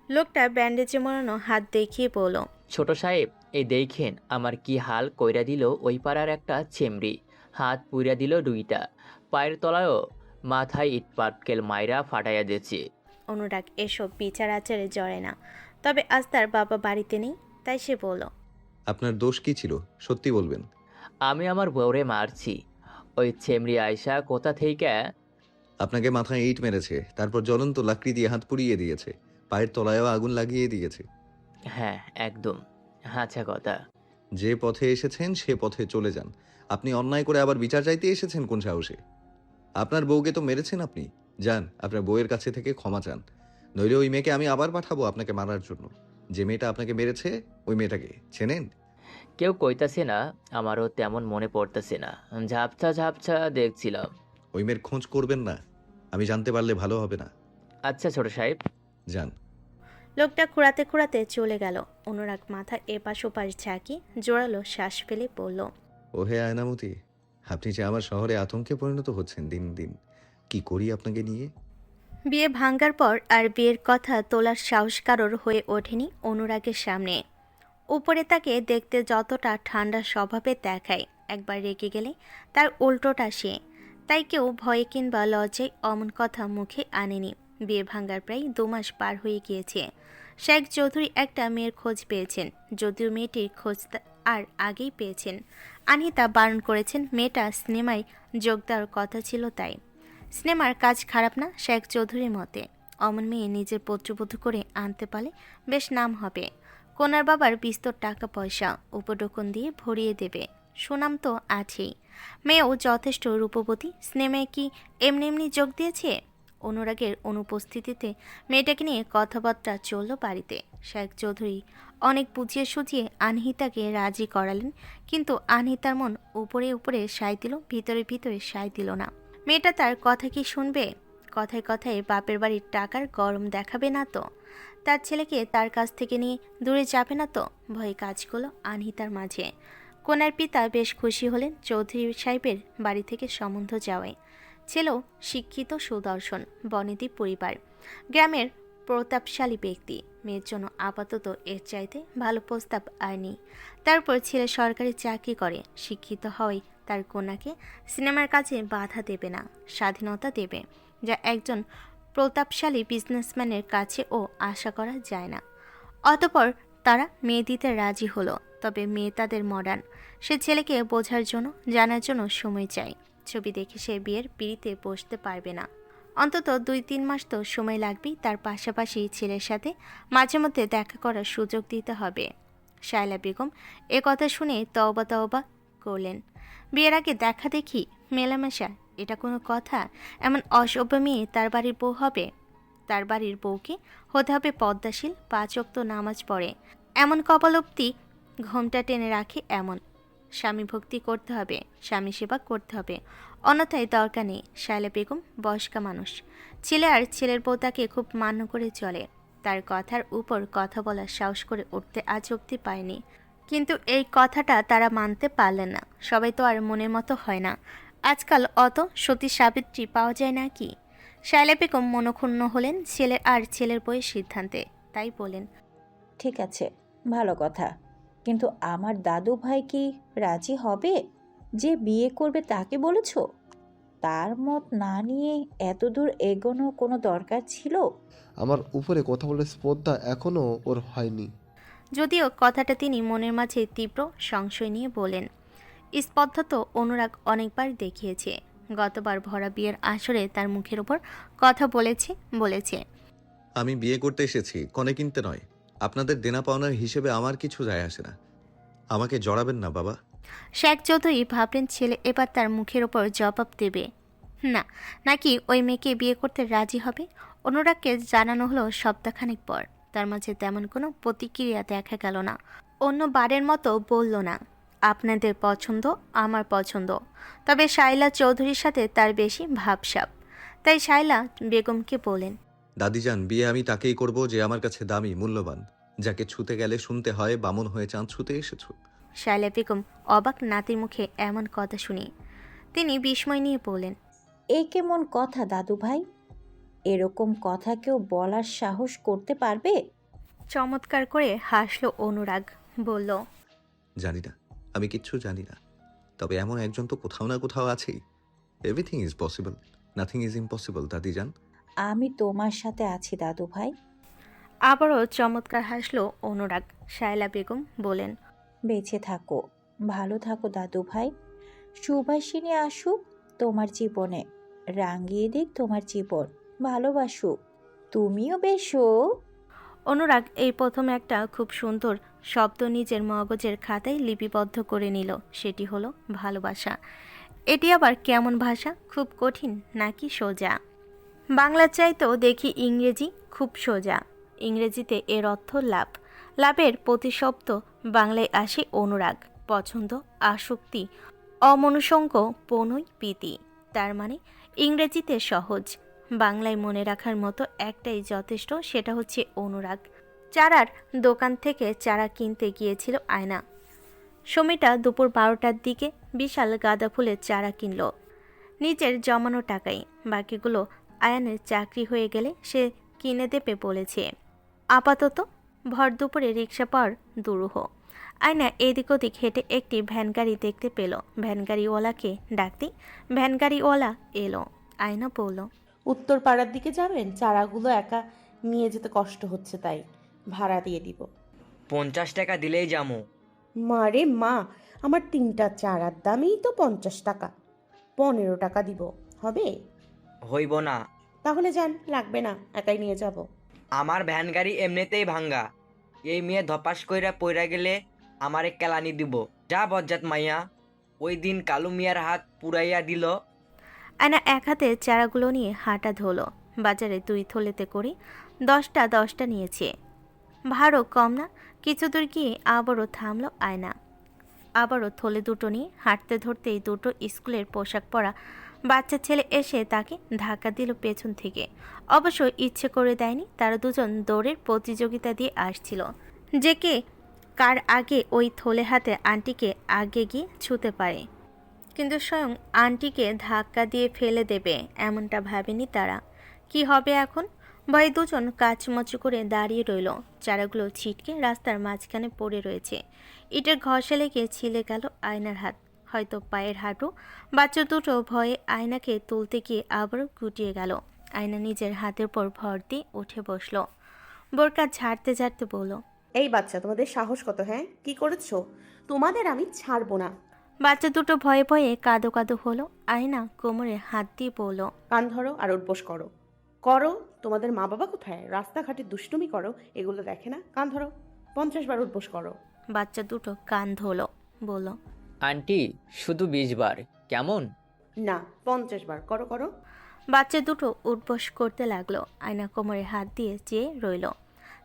লোকটা ব্যান্ডেজে মোড়ানো হাত দেখিয়ে বলল, ছোট সাহেব, এই দেখেন আমার কি হাল কইরা দিল ওই পাড়ার একটা চেমড়ি। হাত পুইরা দিল দুইটা, পায়ের তলায়ও মাথায় ইট পাটকেল মাইরা ফাটাইয়া দিচ্ছে। অনুরাগ এসব বিচার আচারে জড়ে না, তবে আজ তার বাবা বাড়িতে নেই, তাই সে বলল, আপনার দোষ কি ছিল সত্যি বলবেন। আমি আমার বউরে মারছি, ওই চেমড়ি আয়সা কোথা থেকে। আপনাকে মাথায় ইট মেরেছে, তারপর জ্বলন্ত লাকড়ি দিয়ে হাত পুড়িয়ে দিয়েছে, পায়ের তলায়ও আগুন লাগিয়ে দিয়েছে। হ্যাঁ, একদম হাঁচা কথা। যে পথে এসেছেন সে পথে চলে যান। আপনি অন্যায় করে আবার বিচার চাইতে এসেছেন কোন সাহসে? আপনার বউকে তো মেরেছেন আপনি, যান আপনার বউয়ের কাছে থেকে ক্ষমা চান, নইলে ওই মেয়েকে আমি আবার পাঠাবো আপনাকে মারার জন্য। যে মেয়েটা আপনাকে মেরেছে ওই মেয়েটাকে চেনেন? কেউ কইতাছে না, আমারও তেমন মনে পড়তেছে না, ঝাপছা ঝাপছা দেখছিলাম। ওই মেয়ের খোঁজ করবেন না, আমি জানতে পারলে ভালো হবে না। আচ্ছা ছোট সাহেব, যান। লোকটা খুঁড়াতে খুঁড়াতে চলে গেল। অনুরাগ মাথা এপাশ ওপাশ ঝাঁকি জোরালো শ্বাস ফেলে বলল, ওহে আয়নামতি, আপনি যে আমার শহরে আতঙ্কে পরিণত হচ্ছেন দিন দিন। কি করি আপনাকে নিয়ে? বিয়ে ভাঙ্গার পর আর বিয়ের কথা তোলার সাহস কারোর হয়ে ওঠেনি অনুরাগের সামনে। উপরে তাকে দেখতে যতটা ঠান্ডা স্বভাবে দেখায়, একবার রেগে গেলে তার উল্টোটা সে। তাই কেউ ভয়ে কিংবা লজ্জায় অমন কথা মুখে আনেনি। বিয়ে ভাঙ্গার প্রায় 2 মাস পার হয়ে গিয়েছে। শেখ চৌধুরী একটা মেয়ের খোঁজ পেয়েছেন, যদিও মেয়েটির খোঁজ আর আগেই পেয়েছেন। আনহিতা বারণ করেছেন, মেয়েটা সিনেমায় যোগ দেওয়ার কথা ছিল তাই। সিনেমার কাজ খারাপ না শেখ চৌধুরীর মতে। অমন মেয়ে নিজের পুত্রবধূ করে আনতে পারলে বেশ নাম হবে। কোনার বাবার বিস্তর টাকা পয়সা উপঢৌকন দিয়ে ভরিয়ে দেবে, সুনাম তো আছেই। মেয়েও যথেষ্ট রূপবতী, সিনেমায় কি এমনি এমনি যোগ দিয়েছে? অনুরাগের অনুপস্থিতিতে মেয়েটাকে নিয়ে কথাবার্তা চলল বাড়িতে। শেখ চৌধুরী অনেক বুঝিয়ে সুঝিয়ে আনহিতাকে রাজি করালেন, কিন্তু আনহিতার মন উপরে উপরে সায় দিল, ভিতরে ভিতরে সায় দিল না। মেয়েটা তার কথা কি শুনবে? কথায় কথায় বাপের বাড়ির টাকার গরম দেখাবে না তো? তার ছেলেকে তার কাছ থেকে নিয়ে দূরে যাবে না তো? ভয় কাজ করলো আনহিতার মাঝে। কন্যার পিতা বেশ খুশি হলেন চৌধুরী সাহেবের বাড়ি থেকে সম্বন্ধ যাওয়ায়। ছেলেও শিক্ষিত, সুদর্শন, বনেদি পরিবার, গ্রামের প্রতাপশালী ব্যক্তি। মেয়ের জন্য আপাতত এর চাইতে ভালো প্রস্তাব আর নেই। তারপর ছেলে সরকারি চাকরি করে, শিক্ষিত হওয়ায় তার কন্যাকে সিনেমার কাজে বাধা দেবে না, স্বাধীনতা দেবে, যা একজন প্রতাপশালী বিজনেসম্যানের কাছেও আশা করা যায় না। অতঃপর তারা মেয়ে দিতে রাজি হলো। তবে মেয়ে তাদের মডার্ন, সে ছেলেকে বোঝার জন্য, জানার জন্য সময় চাই। ছবি দেখে সে বিয়ের পিঁড়িতে বসতে পারবে না। অন্তত 2-3 মাস তো সময় লাগবেই। তার পাশাপাশি ছেলের সাথে মাঝে মধ্যে দেখা করার সুযোগ দিতে হবে। শায়লা বেগম এ কথা শুনে তওবা তওবা করলেন। বিয়ের আগে দেখা দেখি, মেলামেশা, এটা কোনো কথা? এমন অসভ্য মেয়ে তার বাড়ির বউ হবে? তার বাড়ির বউকে হতে হবে পদ্মাশীল, 5 ওয়াক্ত নামাজ পড়ে, এমন কপালোক্তি ঘোমটা টেনে রাখে এমন। স্বামী ভক্তি করতে হবে, স্বামী সেবা করতে হবে, অন্যথায় দরকার নেই। শায়লা বেগম বয়স্কা মানুষ, ছেলে আর ছেলের বউ তাকে খুব মান্য করে চলে। তার কথার উপর কথা বলার সাহস করে উঠতে আজ অব্দি পায়নি। কিন্তু এই কথাটা তারা মানতে পারলেন না। সবাই তো আর মনের মতো হয় না। আজকাল অত সতী সাবিত্রী পাওয়া যায় না কি? শায়লা বেগম মনক্ষুণ্ণ হলেন ছেলের আর ছেলের বউয়ের সিদ্ধান্তে, তাই বলেন, ঠিক আছে, ভালো কথা, কিন্তু আমার দাদু ভাই কি রাজি হবে? যে বিয়ে করবে তাকে বলেছো? তার মত না নিয়ে এত দূর এগোনো কোনো দরকার ছিল? আমার উপরে কথা বলার স্পর্ধা এখনও ওর হয়নি। যদিও কথাটা তিনি মনের মাঝে তীব্র সংশয় নিয়ে বলেন। স্পর্ধা তো অনুরাগ অনেকবার দেখিয়েছে। গতবার ভরা বিয়ের আসরে তার মুখের ওপর কথা বলেছে। আমি বিয়ে করতে এসেছি, কনে কিনতে নয়। আপনাদের দেনা পাওনার হিসেবে আমার কিছু যায় আসে না। আমাকে জড়াবেন না বাবা। শেখ চৌধুরী ভাবলেন ছেলে এবার তার মুখের ওপর জবাব দেবে না, নাকি ওই মেয়েকে বিয়ে করতে রাজি হবে। অনুরাগকে জানানো হলো সপ্তাহখানেক পর। তার মাঝে তেমন কোনো প্রতিক্রিয়া দেখা গেল না। অন্য বারের মতো বলল না, আপনাদের পছন্দ, আমার পছন্দ। তবে শায়লা চৌধুরীর সাথে তার বেশি ভাবসাব। তাই শায়লা বেগমকে বলেন, দাদিজান, বিয়ে আমি তাকেই করব যে আমার কাছে দামি, মূল্যবান, যাকে ছুতে গেলে শুনতে হয় বামন হয়ে চাঁদ ছুতে এসেছো। শায়লা বেগম অবাক নাতির মুখে এমন কথা শুনি তিনি বিস্ময় নিয়ে বলেন, এ কেমন কথা দাদু ভাই? এরকম কথা কেউ বলার সাহস করতে পারবে? চমৎকার করে হাসলো অনুরাগ, বলল, জানি না, আমি কিচ্ছু জানি না। তবে এমন একজন তো কোথাও না কোথাও আছেই। Everything is possible, nothing is impossible দাদিজান। আমি তোমার সাথে আছি দাদু ভাই। আবারও চমৎকার হাসলো অনুরাগ। শায়লা বেগম বলেন, বেঁচে থাকো, ভালো থাকো দাদু ভাই। সুভাষিনী আসুক তোমার জীবনে, রাঙিয়ে দিক তোমার জীবন, ভালোবাসুক, তুমিও বেশো। অনুরাগ এই প্রথম একটা খুব সুন্দর শব্দ নিজের মগজের খাতায় লিপিবদ্ধ করে নিল। সেটি হলো ভালোবাসা। এটি আবার কেমন ভাষা? খুব কঠিন নাকি সোজা? বাংলা চাইতেও দেখি ইংরেজি খুব সোজা। ইংরেজিতে এর অর্থ লাভ। লাভের প্রতিশব্দ বাংলায় আসে অনুরাগ, পছন্দ, আসক্তি, অমনুষঙ্গ, প্রণয়, প্রীতি। তার মানে ইংরেজিতে সহজ, বাংলায় মনে রাখার মতো একটাই যথেষ্ট, সেটা হচ্ছে অনুরাগ। চারার দোকান থেকে চারা কিনতে গিয়েছিল আয়না। সময়টা দুপুর 12টার দিকে। বিশাল গাঁদা ফুলের চারা কিনল নিজের জমানো টাকায়। বাকিগুলো আয়ানের চাকরি হয়ে গেলে সে কিনে দেবে বলেছে। আপাতত ভর দুপুরে রিক্সা পাওয়ার দুরূহ। আয়না এদিক ওদিক হেঁটে একটি ভ্যান গাড়ি দেখতে পেল। ভ্যানগাড়িওয়ালাকে ডাকতেই ভ্যানগাড়িওয়ালা এলো। আয়না বলল, উত্তর পাড়ার দিকে যাবেন? চারাগুলো একা নিয়ে যেতে কষ্ট হচ্ছে, তাই ভাড়া দিয়ে দিব। 50 টাকা দিলেই যামু। মারে মা, আমার 3টা চারার দামেই তো 50 টাকা। 15 টাকা দিব, হবে? হইব না। তাহলে যান, লাগবে না, একাই নিয়ে যাব। আমার ভ্যান গাড়ি এমনিতেই ভাঙ্গা। এই মেয়ে ধপাস কইরা পইরা গেলে আমারে কেলানি দিব। যা বজ্জাত মাইয়া, ওই দিন কালু মিয়ার হাত পুরাইয়া দিল। আয়না এক হাতে চারাগুলো নিয়ে হাঁটা ধরল। বাজারে 2 থলেতে করে 10টা নিয়েছে। ভাড়ও কম না। কিছু দূর গিয়ে আবারও থামলো আয়না। আবারও থলে দুটো নিয়ে হাঁটতে ধরতেই দুটো স্কুলের পোশাক পরা বাচ্চা ছেলে এসে তাকে ধাক্কা দিল পেছন থেকে। অবশ্য ইচ্ছে করে দেয়নি। তারা দুজন দৌড়ের প্রতিযোগিতা দিয়ে আসছিল, যে কে কার আগে ওই থলে হাতে আন্টিকে আগে গিয়ে ছুঁতে পারে। কিন্তু স্বয়ং আন্টিকে ধাক্কা দিয়ে ফেলে দেবে এমনটা ভাবেনি তারা। কি হবে এখন? ভয়ে দুজন কাচমচু করে দাঁড়িয়ে রইল। চারাগুলো ছিটকে রাস্তার মাঝখানে পড়ে রয়েছে। ইটের ঘষা লেগে ছিলে গেল আয়নার হাত। হয়তো পায়ের হাঁটু। বাচ্চা দুটো ভয়ে আয়নাকে তুলতে গিয়ে আবারও গুটিয়ে গেল। আয়না নিজের হাতের উপর ভর দিয়ে উঠে বসলো। বোরকা ঝাড়তে ঝাড়তে বলল, এই বাচ্চা, তোমাদের সাহস কত? হ্যাঁ, কি করেছো? তোমাদের আমি ছাড়বো না। বাচ্চা দুটো ভয়ে ভয়ে কাঁদো কাঁদো হলো। আয়না কোমরে হাত দিয়ে বলল, কান ধরো আর উঠবোস করো। করো। তোমাদের মা বাবা কোথায়? রাস্তাঘাটে দুষ্টুমি করো, এগুলো দেখে না? কান ধরো, 50 বার উঠবোস করো। বাচ্চা দুটো কান ধরল, বলল, আন্টি শুধু 20 বার, কেমন? না, 50 বার করো করো। বাচ্চা দুটো উঠবস করতে লাগলো। আয়না কোমরে হাত দিয়ে চেয়ে রইল।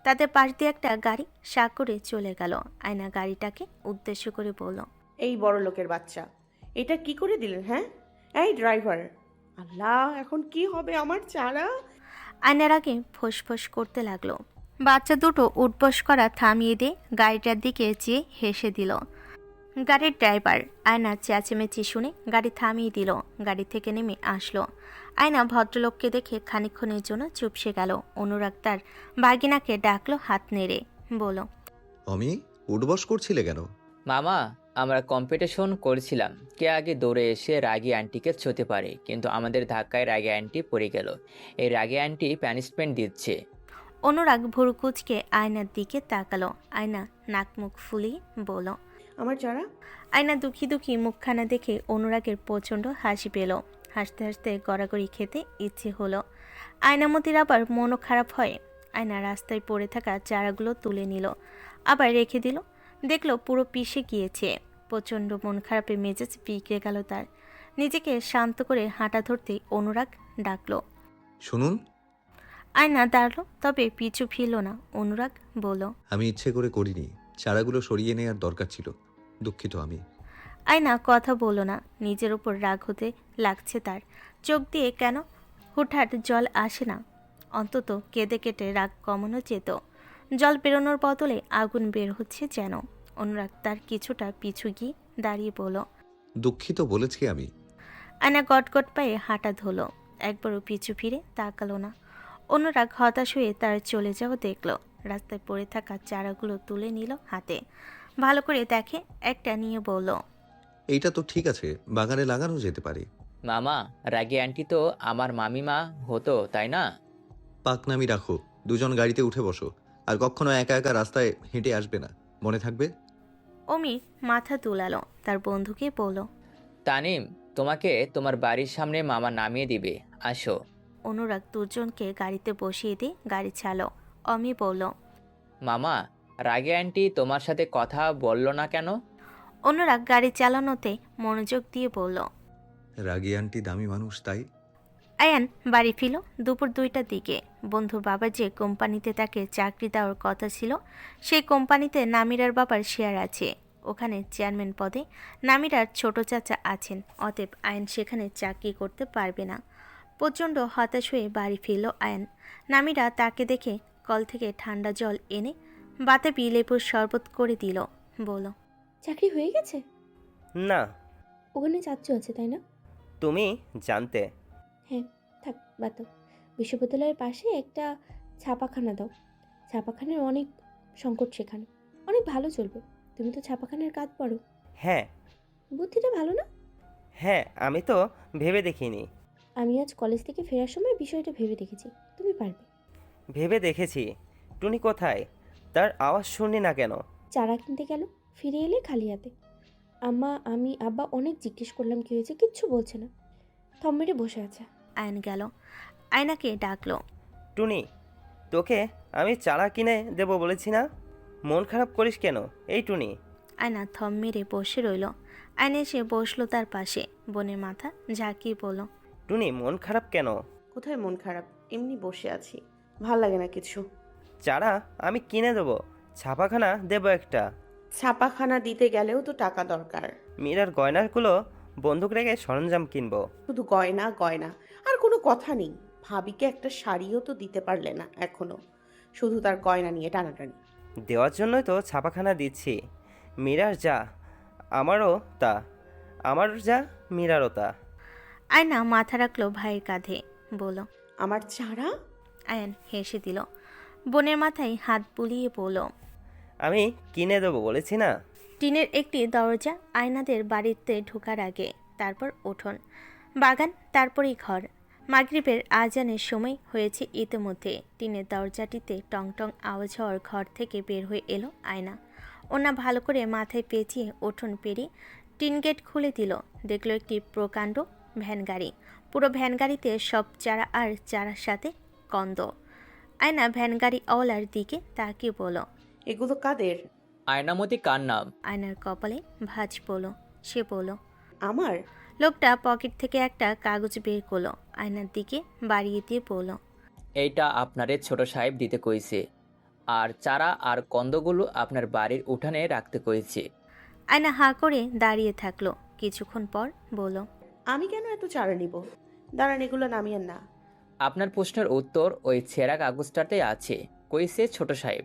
তাতে পাশ দিয়ে একটা গাড়ি শাক করে চলে গেল। আয়না গাড়িটাকে উদ্দেশ্য করে বলল, এই বড় লোকের বাচ্চা, এটা কি করে দিলেন? হ্যাঁ, এই ড্রাইভার, আল্লাহ, এখন কি হবে আমার চারা? আয়নার আগে ফোঁস করতে লাগলো। বাচ্চা দুটো উঠবস করা থামিয়ে দিয়ে গাড়িটার দিকে চেয়ে হেসে দিল। গাড়ির ড্রাইভার আয়না চেঁচামেচি শুনে গাড়ি থামিয়ে দিল। গাড়ি থেকে নেমে আসলো। আয়না ভদ্রলোককে দেখে খানিকক্ষণের জন্য চুপসে গেল। অনুরাগ তার ভাগিনাকে ডাকলো হাত নেড়ে, বলল, অমি, উঠবস করছিলে কেন? মামা, আমরা কম্পিটিশন করছিলাম কে আগে দৌড়ে এসে রাগী আন্টিকে ছুঁতে পারে, কিন্তু আমাদের ধাক্কায় রাগী আন্টি পড়ে গেল। এই রাগী আন্টি প্যানিশমেন্ট দিচ্ছে। অনুরাগ ভুরু কুঁচকে আয়নার দিকে তাকালো। আয়না নাক মুখ ফুলিয়ে বলল, আমার চারা। আয়না দুঃখী দুঃখী মুখখানা দেখে অনুরাগের প্রচণ্ড হাসি পেল। হাসতে হাসতে গড়াগড়ি খেতে ইচ্ছে হলো। আয়নামতির আবার মনও খারাপ হয়। আয়না রাস্তায় পড়ে থাকা চারাগুলো তুলে নিল, আবার রেখে দিল। দেখলো পুরো পিষে গিয়েছে। প্রচণ্ড মন খারাপে মেজাজ বিগড়ে গেল তার। নিজেকে শান্ত করে হাঁটা ধরতে অনুরাগ ডাকলো, শুনুন। আয়না দাঁড়ালো, তবে পিছু ফিরল না। অনুরাগ বলল, আমি ইচ্ছে করে করিনি, চারাগুলো সরিয়ে নেওয়ার দরকার ছিল, দুঃখিত আমি। আয়না কথা বলল না। নিজের উপর রাগ হতে লাগছে তার। চোখ দিয়ে কেন হুটহাট জল আসে না? অন্তত কেঁদে কেটে রাগ কমানো যেত। জল বেরোনোর বদলে আগুন বের হচ্ছে যেন। অনুরাগ তার কিছুটা পিছু গিয়ে দাঁড়িয়ে বলল, দুঃখিত বলেছি আমি। আয়না গটগট পায়ে হাঁটা ধরল, একবারও পিছু ফিরে তাকালো না। অনুরাগ হতাশ হয়ে তার চলে যাওয়া দেখল। রাস্তায় পড়ে থাকা চারাগুলো তুলে নিল হাতে, ভালো করে দেখে একটা নিয়ে বলল, এইটা তো ঠিক আছে, বাগানে লাগানো যেতে পারে। মামা, রাগী আন্টি তো আমার মামিমা হতো, তাই না? পাকনামি রাখো, দুজন গাড়িতে উঠে বসো, আর কখনো একা একা রাস্তায় হেঁটে আসবে না, মনে থাকবে। অমি মাথা তুলালো, তার বন্ধুকে বলল, তানিম, তোমাকে তোমার বাড়ির সামনে মামা নামিয়ে দিবে, আসো। অনুরাগ দুজনকে গাড়িতে বসিয়ে দিয়ে গাড়ি ছাড়লো। অমি বলল, মামা, রাগী আন্টি তোমার সাথে কথা বললো না কেন? অনুরাগ গাড়ি চালানোতে মনোযোগ দিয়ে বলল, রাগী আন্টি দামি মানুষ, তাই। আয়ান বাড়ি ফিরল দুপুর 2টার দিকে। বন্ধুর বাবার যে কোম্পানিতে তাকে চাকরি দেওয়ার কথা ছিল, সেই কোম্পানিতে নামিরার বাবার শেয়ার আছে। ওখানে চেয়ারম্যান পদে নামিরার ছোট চাচা আছেন। অতএব আয়ান সেখানে চাকরি করতে পারবে না। প্রচণ্ড হতাশ হয়ে বাড়ি ফিরল আয়ান। নামিরা তাকে দেখে কল থেকে ঠান্ডা জল এনে বাতাবি লেবুর শরবত করে দিল, বলল, চাকরি হয়ে গেছে? না। ওখানে চাচ্চু আছে, তাই না? তুমি জানতে? হ্যাঁ, থাক, বাদ দাও। বিশ্ববিদ্যালয়ের পাশে একটা ছাপাখানা দাও। ছাপাখানার অনেক সংকট সেখানে, অনেক ভালো চলবে। তুমি তো ছাপাখানার কাজ পড়ো। হ্যাঁ। বুদ্ধিটা ভালো না? হ্যাঁ, আমি তো ভেবে দেখিনি। আমি আজ কলেজ থেকে ফেরার সময় বিষয়টা ভেবে দেখেছি, তুমি পারবে। ভেবে দেখেছি। টুনি কোথায়? তার আওয়াজ শুনি না কেন? চারা কিনতে গেল, ফিরে এলে খালি হাতে। আব্বা অনেক জিজ্ঞেস করলাম কি হয়েছে, কিচ্ছু বলছে না, থম মেরে বসে আছে। আয়ন গেল, আয়নাকে ডাকলো, টুনি, তোকে আমি চারা কিনে দেব বলেছি না? মন খারাপ করিস কেন? এই টুনি। আয়না থম মেরে বসে রইল। আয়না এসে বসলো তার পাশে, বোনের মাথা ঝাঁকিয়ে বলল, টুনি, মন খারাপ কেন? কোথায় মন খারাপ, এমনি বসে আছি, ভাল লাগে না কিছু। চারা আমি কিনে দেবো, ছাপাখানা দেবো একটা। ছাপাখানা দিতে গেলেও তো টাকা দরকার। মীরার গয়নাগুলো বন্দুক রেখে সরঞ্জাম কিনবো। শুধু গয়না গয়না, আর কোনো কথা নেই। ভাবিকে একটা শাড়িও তো দিতে পারলে না এখনো, শুধু তার গয়না নিয়ে টানাটানি। দেওয়ার জন্যই তো ছাপাখানা দিচ্ছি। মীরার যা আমারও তা, আমার যা মীরারও তা। আয়না মাথা রাখলো ভাইয়ের কাঁধে, বলল, আমার চারা। আয়ন হেসে দিল, বোনের মাথায় হাত বুলিয়ে বলল, আমি কিনে দেবো বলেছি না? টিনের একটি দরজা আয়নাদের বাড়িতে ঢোকার আগে, তারপর উঠোন, বাগান, তারপরেই ঘর। মাগরিবের আজানের সময় হয়েছে ইতিমধ্যে। টিনের দরজাটিতে টং টং আওয়াজ হওয়ার ঘর থেকে বের হয়ে এলো আয়না। ওনা ভালো করে মাথায় পেঁচিয়ে উঠোন পেরিয়ে টিন গেট খুলে দিল। দেখলো একটি প্রকাণ্ড ভ্যান গাড়ি। পুরো ভ্যান গাড়িতে সব চারা আর চারার সাথে কন্দ। আয়না ভ্যান গাড়িওয়ালার দিকে তাকিয়ে বলল, এগুলো কাদের? আয়নামতি কার নাম? আয়নার কপালে ভাঁজ পড়ল। সে বলল, আমার। লোকটা পকেট থেকে একটা কাগজ বের করলো, আয়নার দিকে বাড়িয়ে দিয়ে বলল, এইটা আপনারে ছোট সাহেব দিতে কইছে, আর চারা আর কন্দগুলো আপনার বাড়ির উঠানে রাখতে কইছে। আয়না হাঁ করে দাঁড়িয়ে থাকলো। কিছুক্ষণ পর বলল, আমি কেন এত চারা নিব? দাঁড়ান, এগুলো নামিয়েন না। আপনার প্রশ্নের উত্তর ওই ছেঁড়া কাগজটাতে আছে, কইছে ছোট সাহেব।